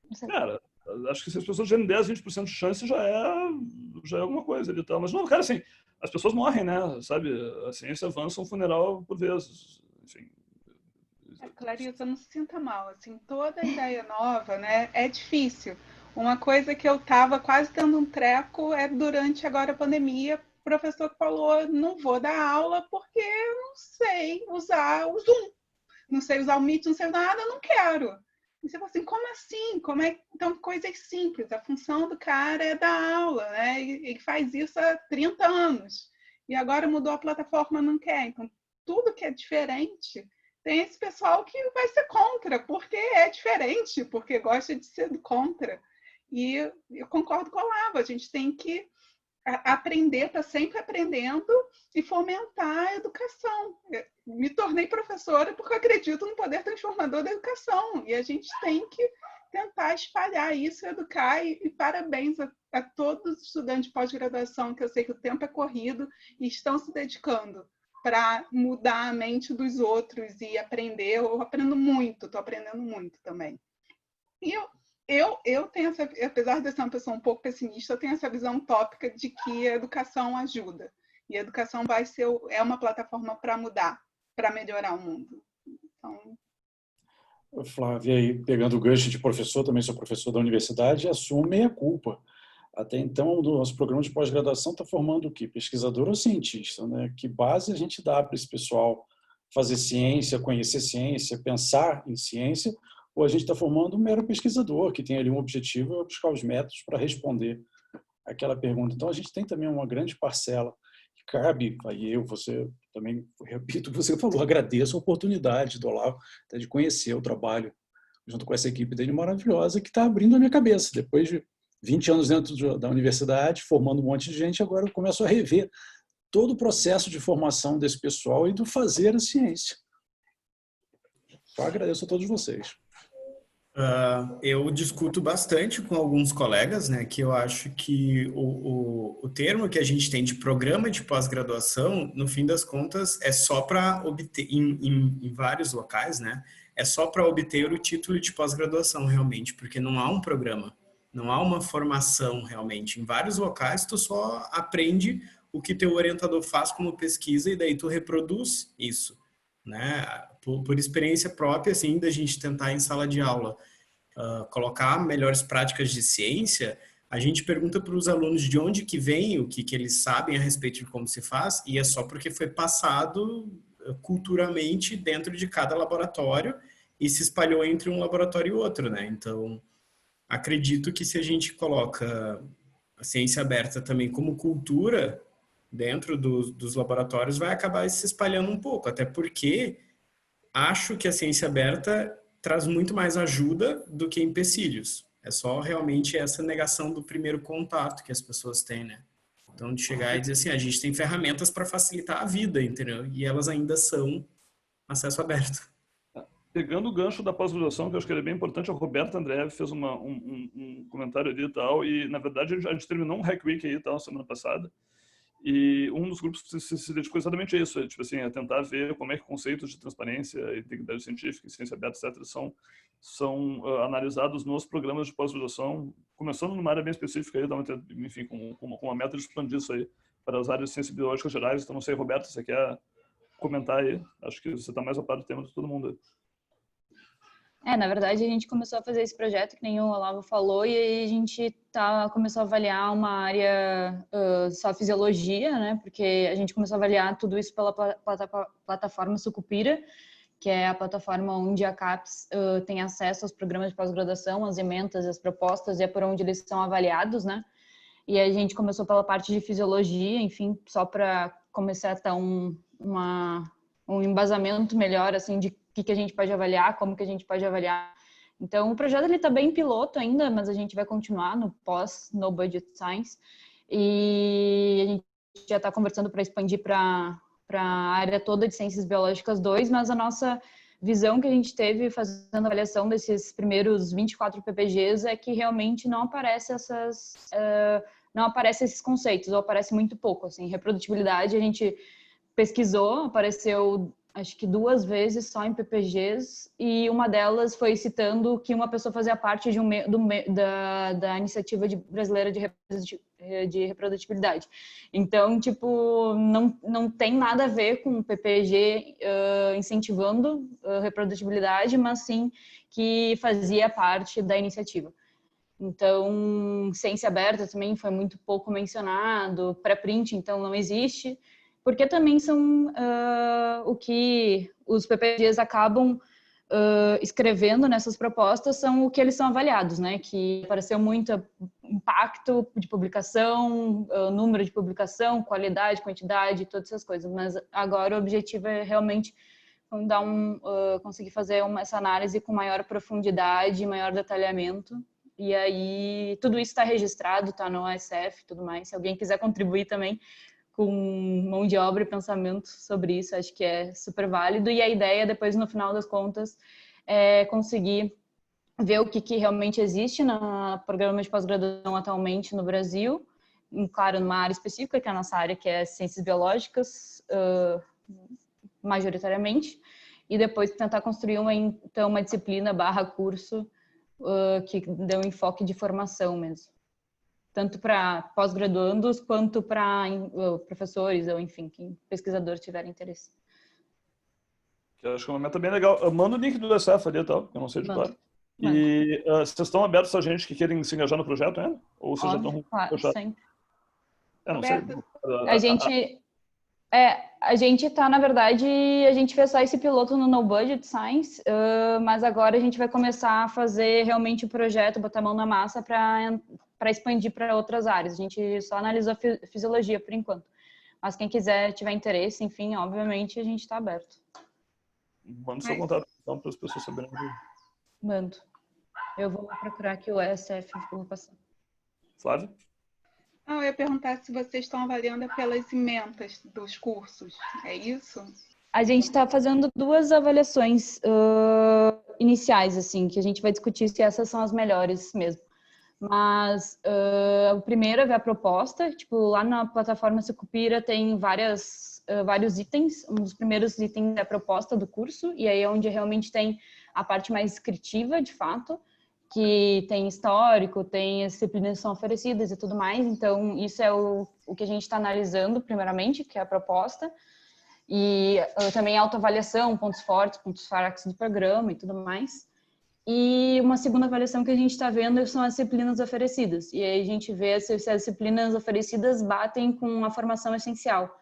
Não sei. Cara, acho que se as pessoas tiverem 10, 20% de chance já é alguma coisa ali, tal. Mas não, cara, assim, as pessoas morrem, né? Sabe? A ciência avança um funeral por vezes. Enfim. Clarissa, não se sinta mal. Assim, toda ideia nova, né, é difícil. Uma coisa que eu estava quase tendo um treco é durante agora a pandemia, o professor falou, não vou dar aula porque eu não sei usar o Zoom. Não sei usar o Meet, não sei nada, não quero. E você fala assim, como assim? Então, coisas simples. A função do cara é dar aula, né? Ele faz isso há 30 anos. E agora mudou a plataforma, não quer. Então, tudo que é diferente, tem esse pessoal que vai ser contra, porque é diferente, porque gosta de ser contra. E eu concordo com a Olavo, a gente tem que aprender, está sempre aprendendo e fomentar a educação. Eu me tornei professora porque eu acredito no poder transformador da educação e a gente tem que tentar espalhar isso, educar e parabéns a todos os estudantes de pós-graduação, que eu sei que o tempo é corrido e estão se dedicando para mudar a mente dos outros e aprender. Eu aprendo muito, estou aprendendo muito também. E eu tenho apesar de ser uma pessoa um pouco pessimista, eu tenho essa visão utópica de que a educação ajuda. E a educação é uma plataforma para mudar, para melhorar o mundo. Então... Flávia, aí, pegando o gancho de professor, também sou professor da universidade, assume a culpa. Até então, o nosso programa de pós-graduação está formando o quê? Pesquisador ou cientista, né? Que base a gente dá para esse pessoal fazer ciência, conhecer ciência, pensar em ciência, ou a gente está formando um mero pesquisador que tem ali um objetivo, é buscar os métodos para responder aquela pergunta. Então, a gente tem também uma grande parcela que cabe, aí você também, repito o que você falou, agradeço a oportunidade do Olavo de conhecer o trabalho junto com essa equipe dele maravilhosa que está abrindo a minha cabeça. Depois de 20 anos dentro da universidade, formando um monte de gente, agora eu começo a rever todo o processo de formação desse pessoal e do fazer a ciência. Só agradeço a todos vocês. Eu discuto bastante com alguns colegas, né, que eu acho que o termo que a gente tem de programa de pós-graduação, no fim das contas, é só para obter, em vários locais, né, é só para obter o título de pós-graduação realmente, porque não há um programa, não há uma formação realmente. Em vários locais, tu só aprende o que teu orientador faz como pesquisa e daí tu reproduz isso, né? Por experiência própria, assim, da gente tentar em sala de aula colocar melhores práticas de ciência, a gente pergunta para os alunos de onde que vem, o que eles sabem a respeito de como se faz, e é só porque foi passado culturalmente dentro de cada laboratório e se espalhou entre um laboratório e outro, né? Então, acredito que se a gente coloca a ciência aberta também como cultura dentro dos laboratórios, vai acabar se espalhando um pouco, até porque acho que a ciência aberta traz muito mais ajuda do que empecilhos. É só realmente essa negação do primeiro contato que as pessoas têm, né? Então, de chegar e dizer assim, a gente tem ferramentas para facilitar a vida, entendeu? E elas ainda são acesso aberto. Pegando o gancho da pós-graduação, que eu acho que ele é bem importante, a Roberta Andreev fez um comentário ali e tal, e na verdade a gente terminou um Hack Week aí e tal, semana passada, e um dos grupos se dedicou exatamente a isso, tipo assim, a tentar ver como é que conceitos de transparência, integridade científica e ciência aberta, etc., são analisados nos programas de pós-graduação, começando numa área bem específica aí, enfim, com uma meta de expandir isso aí para as áreas de ciências biológicas gerais. Então, não sei, Roberta, você quer comentar aí? Acho que você está mais a par do tema de todo mundo aí. Na verdade, a gente começou a fazer esse projeto, que nem o Olavo falou, e aí a gente começou a avaliar uma área só fisiologia, né? Porque a gente começou a avaliar tudo isso pela plataforma Sucupira, que é a plataforma onde a CAPES tem acesso aos programas de pós-graduação, as ementas, as propostas, e é por onde eles são avaliados, né? E a gente começou pela parte de fisiologia, enfim, só para começar a ter um embasamento melhor, assim, de o que a gente pode avaliar, como que a gente pode avaliar. Então, o projeto está bem piloto ainda, mas a gente vai continuar no pós-No Budget Science. E a gente já está conversando para expandir para a área toda de Ciências Biológicas 2, mas a nossa visão que a gente teve fazendo a avaliação desses primeiros 24 PPGs é que realmente não aparece esses conceitos, ou aparece muito pouco. Assim, reprodutibilidade, a gente pesquisou, apareceu acho que 2 vezes só em PPGs, e uma delas foi citando que uma pessoa fazia parte da iniciativa brasileira de reprodutibilidade. Então, tipo, não tem nada a ver com o PPG incentivando a reprodutibilidade, mas sim que fazia parte da iniciativa. Então, ciência aberta também foi muito pouco mencionado, pré-print, então, não existe, porque também são o que os PPGs acabam escrevendo nessas propostas, são o que eles são avaliados, né? Que apareceu muito impacto de publicação, número de publicação, qualidade, quantidade, todas essas coisas. Mas agora o objetivo é realmente conseguir fazer essa análise com maior profundidade, maior detalhamento. E aí tudo isso está registrado, está no OSF e tudo mais. Se alguém quiser contribuir também com mão de obra e pensamento sobre isso, acho que é super válido. E a ideia, depois, no final das contas, é conseguir ver o que realmente existe no programa de pós-graduação atualmente no Brasil, claro, numa área específica, que é a nossa área, que é Ciências Biológicas, majoritariamente, e depois tentar construir uma disciplina / curso que dê um enfoque de formação mesmo. Tanto para pós-graduandos, quanto para professores, ou enfim, quem pesquisador tiver interesse. Eu acho que é uma meta bem legal. Manda o link do SF ali e tal, eu não sei de cor. E vocês estão abertos a gente que querem se engajar no projeto ainda? Ou vocês já estão... Claro, sempre. Não sei. A gente está, na verdade, a gente fez só esse piloto no No Budget Science, mas agora a gente vai começar a fazer realmente o projeto, botar a mão na massa para expandir para outras áreas. A gente só analisou a fisiologia por enquanto. Mas quem quiser, tiver interesse, enfim, obviamente, a gente está aberto. Manda seu contato então, para as pessoas saberem. Mando. Eu vou procurar aqui o ESF, vou passar. Flávia? Não, eu ia perguntar se vocês estão avaliando pelas ementas dos cursos, é isso? A gente está fazendo 2 avaliações iniciais, assim, que a gente vai discutir se essas são as melhores mesmo. Mas o primeiro é ver a proposta, tipo, lá na plataforma Sucupira tem vários itens. Um dos primeiros itens é a proposta do curso, e aí é onde realmente tem a parte mais descritiva, de fato, que tem histórico, tem as disciplinas que são oferecidas e tudo mais. Então, isso é o que a gente está analisando, primeiramente, que é a proposta. E também a autoavaliação, pontos fortes, pontos fracos do programa e tudo mais. E uma segunda avaliação que a gente está vendo são as disciplinas oferecidas. E aí a gente vê se as disciplinas oferecidas batem com a formação essencial.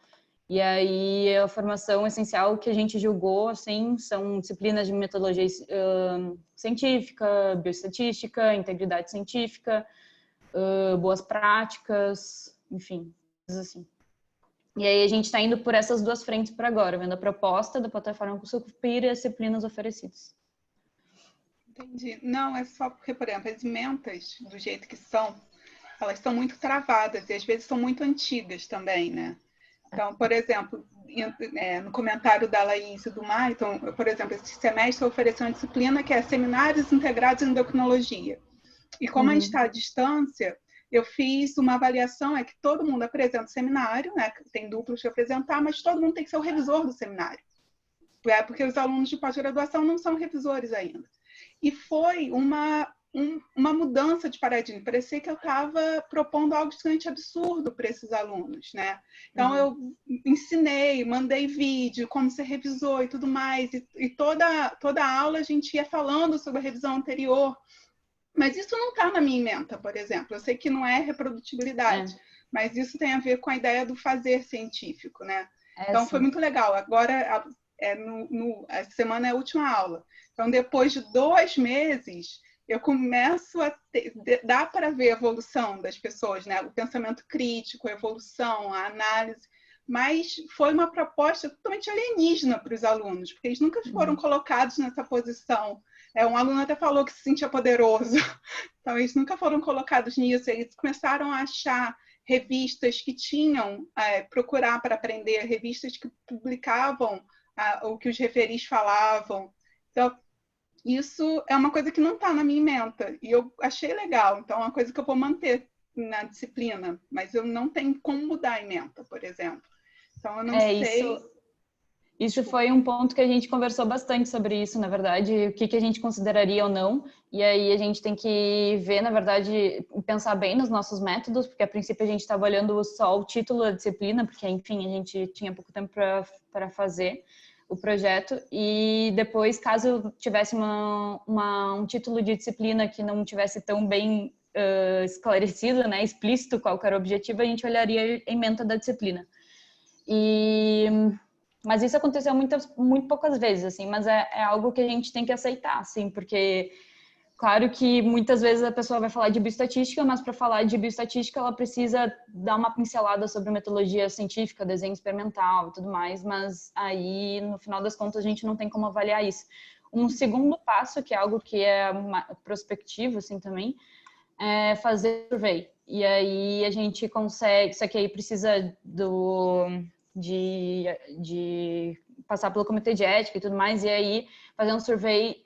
E aí a formação essencial que a gente julgou, assim, são disciplinas de metodologia científica, bioestatística, integridade científica, boas práticas, enfim, coisas assim. E aí a gente está indo por essas 2 frentes por agora, vendo a proposta da plataforma Sucupira e as disciplinas oferecidas. Entendi. Não, é só porque, por exemplo, as ementas, do jeito que são, elas são muito travadas e às vezes são muito antigas também, né? Então, por exemplo, no comentário da Laís e do Maiton, por exemplo, esse semestre ofereceu uma disciplina que é Seminários Integrados em Endocrinologia. E como a gente está à distância, eu fiz uma avaliação, é que todo mundo apresenta o seminário, né? Tem duplos que apresentar, mas todo mundo tem que ser o revisor do seminário. Porque os alunos de pós-graduação não são revisores ainda. E foi uma mudança de paradigma. Parecia que eu estava propondo algo extremamente absurdo para esses alunos, né? Então, eu ensinei, mandei vídeo, como ser revisor e tudo mais. E toda a aula a gente ia falando sobre a revisão anterior. Mas isso não está na minha ementa, por exemplo. Eu sei que não é reprodutibilidade, mas isso tem a ver com a ideia do fazer científico, né? Então, foi muito legal. Agora, essa semana é a última aula. Então, depois de 2 meses, eu começo a dá para ver a evolução das pessoas, né? O pensamento crítico, a evolução, a análise. Mas foi uma proposta totalmente alienígena para os alunos, porque eles nunca foram colocados nessa posição. Um aluno até falou que se sentia poderoso. Então, eles nunca foram colocados nisso. Eles começaram a achar revistas que tinham, procurar para aprender, revistas que publicavam o que os referis falavam. Então, isso é uma coisa que não está na minha ementa. E eu achei legal. Então, é uma coisa que eu vou manter na disciplina. Mas eu não tenho como mudar a ementa, por exemplo. Então, eu não sei... Isso foi um ponto que a gente conversou bastante sobre isso, na verdade, o que a gente consideraria ou não, e aí a gente tem que ver, na verdade, pensar bem nos nossos métodos, porque a princípio a gente estava olhando só o título da disciplina, porque, enfim, a gente tinha pouco tempo para fazer o projeto, e depois, caso tivesse um título de disciplina que não tivesse tão bem esclarecido, né, explícito qual era o objetivo, a gente olharia a ementa da disciplina. Mas isso aconteceu muito poucas vezes, assim, mas é algo que a gente tem que aceitar, assim, porque, claro que muitas vezes a pessoa vai falar de bioestatística, mas para falar de bioestatística ela precisa dar uma pincelada sobre metodologia científica, desenho experimental e tudo mais, mas aí, no final das contas, a gente não tem como avaliar isso. Um segundo passo, que é algo que é prospectivo, assim, também, é fazer survey. E aí a gente consegue, só que aí precisa de passar pelo comitê de ética e tudo mais, e aí fazer um survey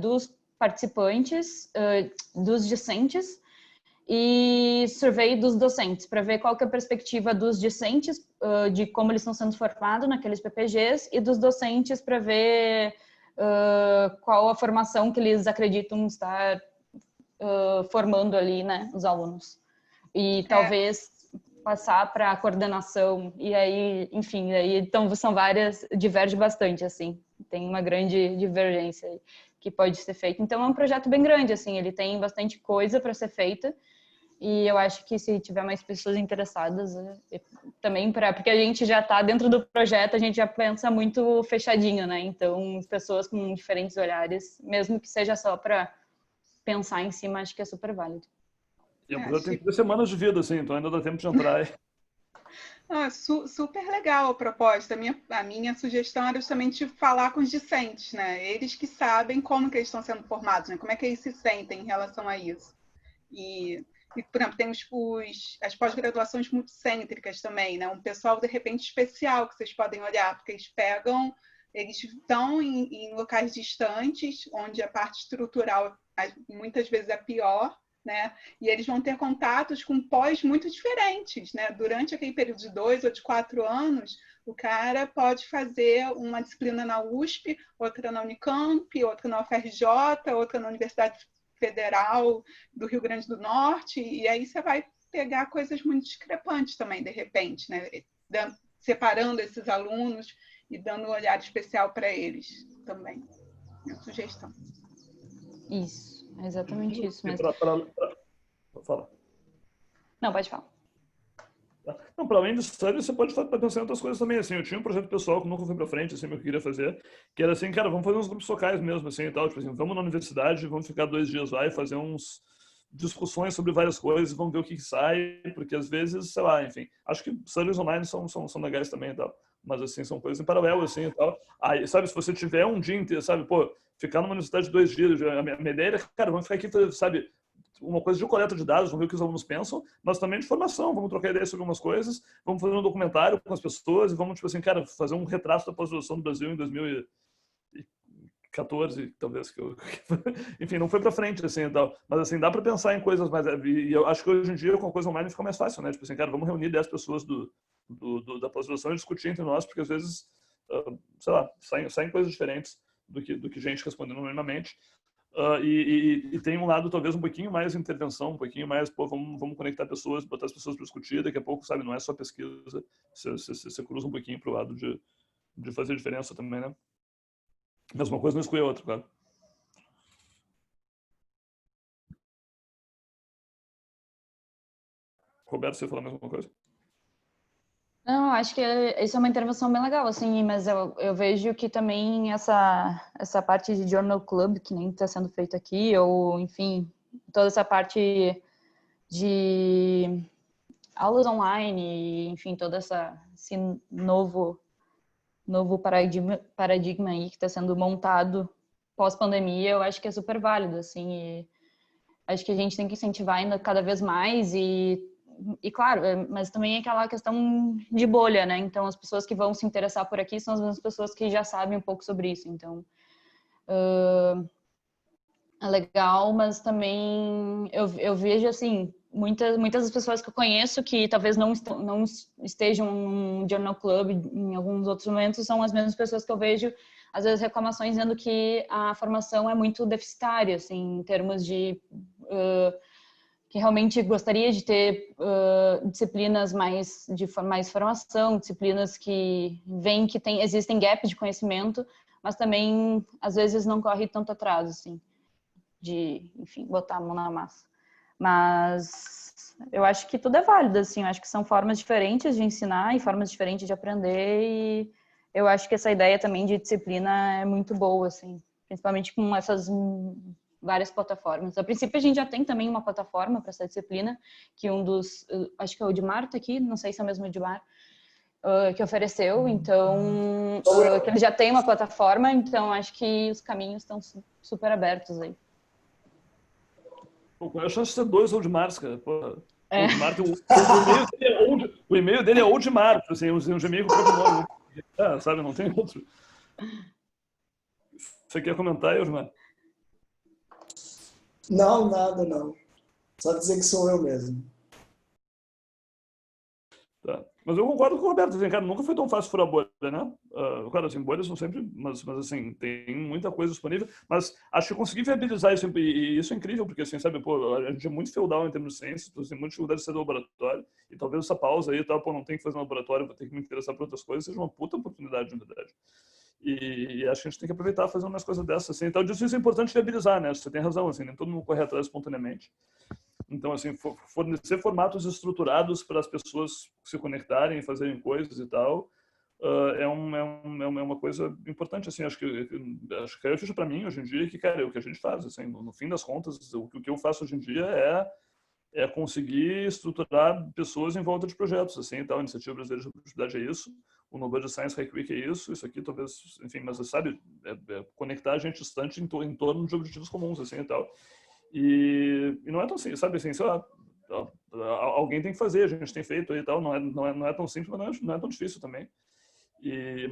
dos participantes, dos discentes, e survey dos docentes, para ver qual que é a perspectiva dos discentes, de como eles estão sendo formados naqueles PPGs, e dos docentes para ver qual a formação que eles acreditam estar formando ali, né, os alunos. E talvez passar para a coordenação, e aí, enfim, aí, então são várias, diverge bastante, assim, tem uma grande divergência aí que pode ser feita. Então é um projeto bem grande, assim, ele tem bastante coisa para ser feita, e eu acho que se tiver mais pessoas interessadas, também porque a gente já está dentro do projeto, a gente já pensa muito fechadinho, né, então as pessoas com diferentes olhares, mesmo que seja só para pensar em cima, acho que é super válido. E o projeto tem 3 semanas de vida, assim, então ainda dá tempo de entrar. Super legal a proposta. A minha sugestão era justamente falar com os discentes, né? Eles que sabem como que eles estão sendo formados, né? Como é que eles se sentem em relação a isso. E por exemplo, tem as pós-graduações multicêntricas também, né? Um pessoal, de repente, especial que vocês podem olhar, porque eles estão em locais distantes, onde a parte estrutural muitas vezes é pior, né? E eles vão ter contatos com pós muito diferentes, né? Durante aquele período de 2 ou de 4 anos, o cara pode fazer uma disciplina na USP, outra na Unicamp, outra na UFRJ, outra na Universidade Federal do Rio Grande do Norte, e aí você vai pegar coisas muito discrepantes também, de repente, né? Separando esses alunos e dando um olhar especial para eles também. Minha sugestão. Isso. É exatamente isso mesmo. Fala. Não, pode falar. Não, para além disso, você pode pensar em outras coisas também, assim, eu tinha um projeto pessoal que nunca foi para frente, assim, que eu queria fazer, que era assim, cara, vamos fazer uns grupos locais mesmo, assim, e tal, tipo assim, vamos na universidade, vamos ficar 2 dias lá e fazer uns discussões sobre várias coisas, vamos ver o que sai, porque às vezes, sei lá, enfim, acho que studies online são legais também e tal, mas assim, são coisas em paralelo, assim, e tal. Aí, sabe, se você tiver um dia inteiro, sabe, pô, ficar numa universidade 2 dias, a minha ideia era, cara, vamos ficar aqui, sabe, uma coisa de coleta de dados, vamos ver o que os alunos pensam, mas também de formação, vamos trocar ideias sobre algumas coisas, vamos fazer um documentário com as pessoas e vamos, tipo assim, cara, fazer um retrato da pós-graduação do Brasil em 2014, talvez. Enfim, não foi para frente, assim, tal. Mas, assim, dá para pensar em coisas mais... E eu acho que hoje em dia, com a coisa online, fica mais fácil, né? Tipo assim, cara, vamos reunir 10 pessoas da pós-graduação e discutir entre nós, porque às vezes, sei lá, saem coisas diferentes do que gente respondendo anonimamente. E tem um lado talvez um pouquinho mais intervenção, um pouquinho mais, pô, vamos conectar pessoas, botar as pessoas para discutir, daqui a pouco, sabe, não é só pesquisa, você cruza um pouquinho para o lado de fazer diferença também, né? Mas uma coisa não exclui a outra, claro. Roberto, você falou mais alguma coisa? Não, acho que isso é uma intervenção bem legal, assim, mas eu vejo que também essa parte de Journal Club, que nem está sendo feito aqui, ou, enfim, toda essa parte de aulas online, enfim, todo esse novo paradigma aí que está sendo montado pós-pandemia, eu acho que é super válido, assim, e acho que a gente tem que incentivar ainda cada vez mais e claro, mas também é aquela questão de bolha, né? Então, as pessoas que vão se interessar por aqui são as mesmas pessoas que já sabem um pouco sobre isso. Então, é legal, mas também eu vejo, assim, muitas das pessoas que eu conheço que talvez não estejam no Journal Club em alguns outros momentos são as mesmas pessoas que eu vejo, às vezes, reclamações dizendo que a formação é muito deficitária, assim, em termos de... que realmente gostaria de ter disciplinas de mais formação, disciplinas que veem que existem gaps de conhecimento, mas também, às vezes, não corre tanto atraso, assim, de, enfim, botar a mão na massa. Mas eu acho que tudo é válido, assim, eu acho que são formas diferentes de ensinar e formas diferentes de aprender, e eu acho que essa ideia também de disciplina é muito boa, assim, principalmente com essas várias plataformas. A princípio, a gente já tem também uma plataforma para essa disciplina, que acho que é o Edmar tá aqui, não sei se é o mesmo Edmar, que ofereceu, então, que ele já tem uma plataforma, então acho que os caminhos estão super abertos aí. Pô, eu acho que você 2 Oldmars, cara. Pô, É. Oldmar o e-mail dele é Oldmar, assim, um e-mail com o próprio nome. Sabe, não tem outro. Você quer comentar aí, Oldmar? Não, nada, não. Só dizer que sou eu mesmo. Tá. Mas eu concordo com o Roberto, assim, cara, nunca foi tão fácil furar bolha, né? Claro, assim, bolhas são sempre, mas assim, tem muita coisa disponível, mas acho que conseguir viabilizar isso, e isso é incrível, porque, assim, sabe, pô, a gente é muito feudal em termos de ciência, tem muita dificuldade de ser do laboratório, e talvez essa pausa aí e tal, pô, não tem que fazer um laboratório, vou ter que me interessar por outras coisas, seja uma puta oportunidade, na verdade. E acho que a gente tem que aproveitar fazendo umas coisas dessas, assim, então, isso é importante viabilizar, né? Você tem razão, assim, nem todo mundo corre atrás espontaneamente. Então, assim, fornecer formatos estruturados para as pessoas se conectarem, fazerem coisas e tal, é uma coisa importante, assim, acho que caiu a ficha para mim hoje em dia que, cara, é o que a gente faz, assim, no fim das contas, o que eu faço hoje em dia é conseguir estruturar pessoas em volta de projetos, assim, e tal. A Iniciativa Brasileira de Produtividade é isso, o Nobel Science Hack Week é isso aqui talvez, enfim, mas sabe, conectar a gente distante em torno de objetivos comuns, assim, e tal. E não é tão simples, sabe, assim, sei lá, alguém tem que fazer, a gente tem feito e tal, não é tão simples, mas não é tão difícil também.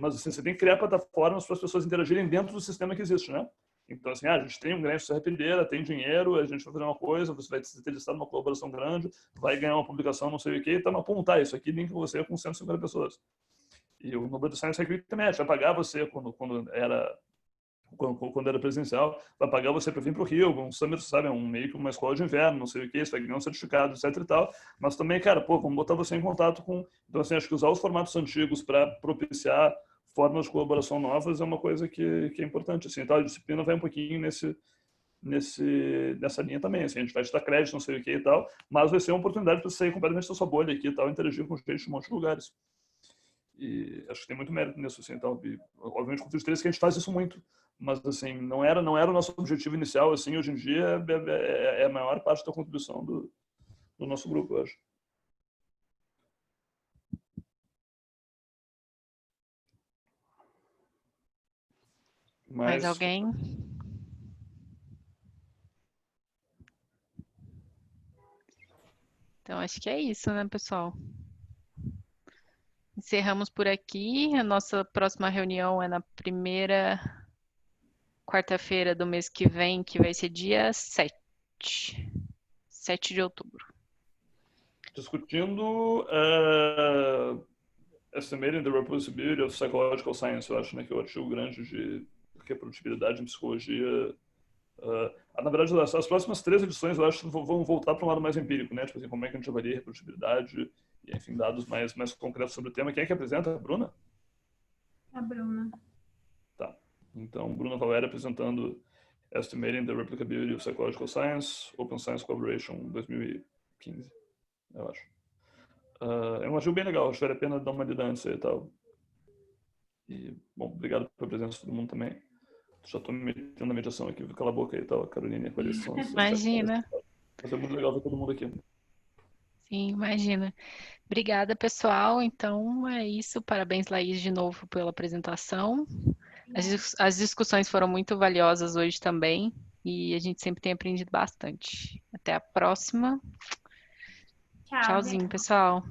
Mas assim, você tem que criar plataformas para as pessoas interagirem dentro do sistema que existe, né? Então, assim, a gente tem um grande serrapilheira, tem dinheiro, a gente vai fazer uma coisa, você vai ter listado uma colaboração grande, vai ganhar uma publicação, não sei o quê, então apontar isso aqui, linka você com 150 pessoas. E o Nobel Science Hack Week também, a gente vai pagar você quando era presencial, vai pagar você para vir para o Rio, um summer, sabe, meio que uma escola de inverno, não sei o que, você vai ganhar um certificado, etc e tal, mas também, cara, pô, vamos botar você em contato com... Então, assim, acho que usar os formatos antigos para propiciar formas de colaboração novas é uma coisa que é importante, assim, então a disciplina vai um pouquinho nessa linha também, assim, a gente vai te dar crédito, não sei o que e tal, mas vai ser uma oportunidade para você sair completamente da sua bolha aqui e tal, interagir com gente de um monte de lugares. E acho que tem muito mérito nisso, assim, então, e, obviamente, com o que a gente faz isso muito, mas, assim, não era o nosso objetivo inicial, assim, hoje em dia é a maior parte da contribuição do nosso grupo, eu acho. Mais alguém? Então, acho que é isso, né, pessoal? Encerramos por aqui. A nossa próxima reunião é na primeira quarta-feira do mês que vem, que vai ser dia 7 de outubro. Discutindo Estimating the Reproducibility of Psychological Science, eu acho, né, que é o artigo grande de reprodutibilidade em psicologia. Na verdade, as próximas 3 edições, eu acho, vão voltar para um lado mais empírico, né? Tipo assim, como é que a gente avalia a reprodutibilidade e, enfim, dados mais concretos sobre o tema. Quem é que apresenta? A Bruna? A Bruna. Tá. Então, Bruna Valéria apresentando Estimating the Replicability of Psychological Science, Open Science Collaboration 2015, eu acho. É um artigo bem legal, acho que vale a pena dar uma lida antes aí e tal. E, bom, obrigado pela presença de todo mundo também. Já estou me metendo na mediação aqui, cala a boca aí e tal, Carolina, quais são as... Imagina. Mas é muito legal ver todo mundo aqui. Sim, imagina. Obrigada, pessoal. Então, é isso. Parabéns, Laís, de novo pela apresentação. As discussões foram muito valiosas hoje também e a gente sempre tem aprendido bastante. Até a próxima. Tchau, Tchauzinho, gente. pessoal.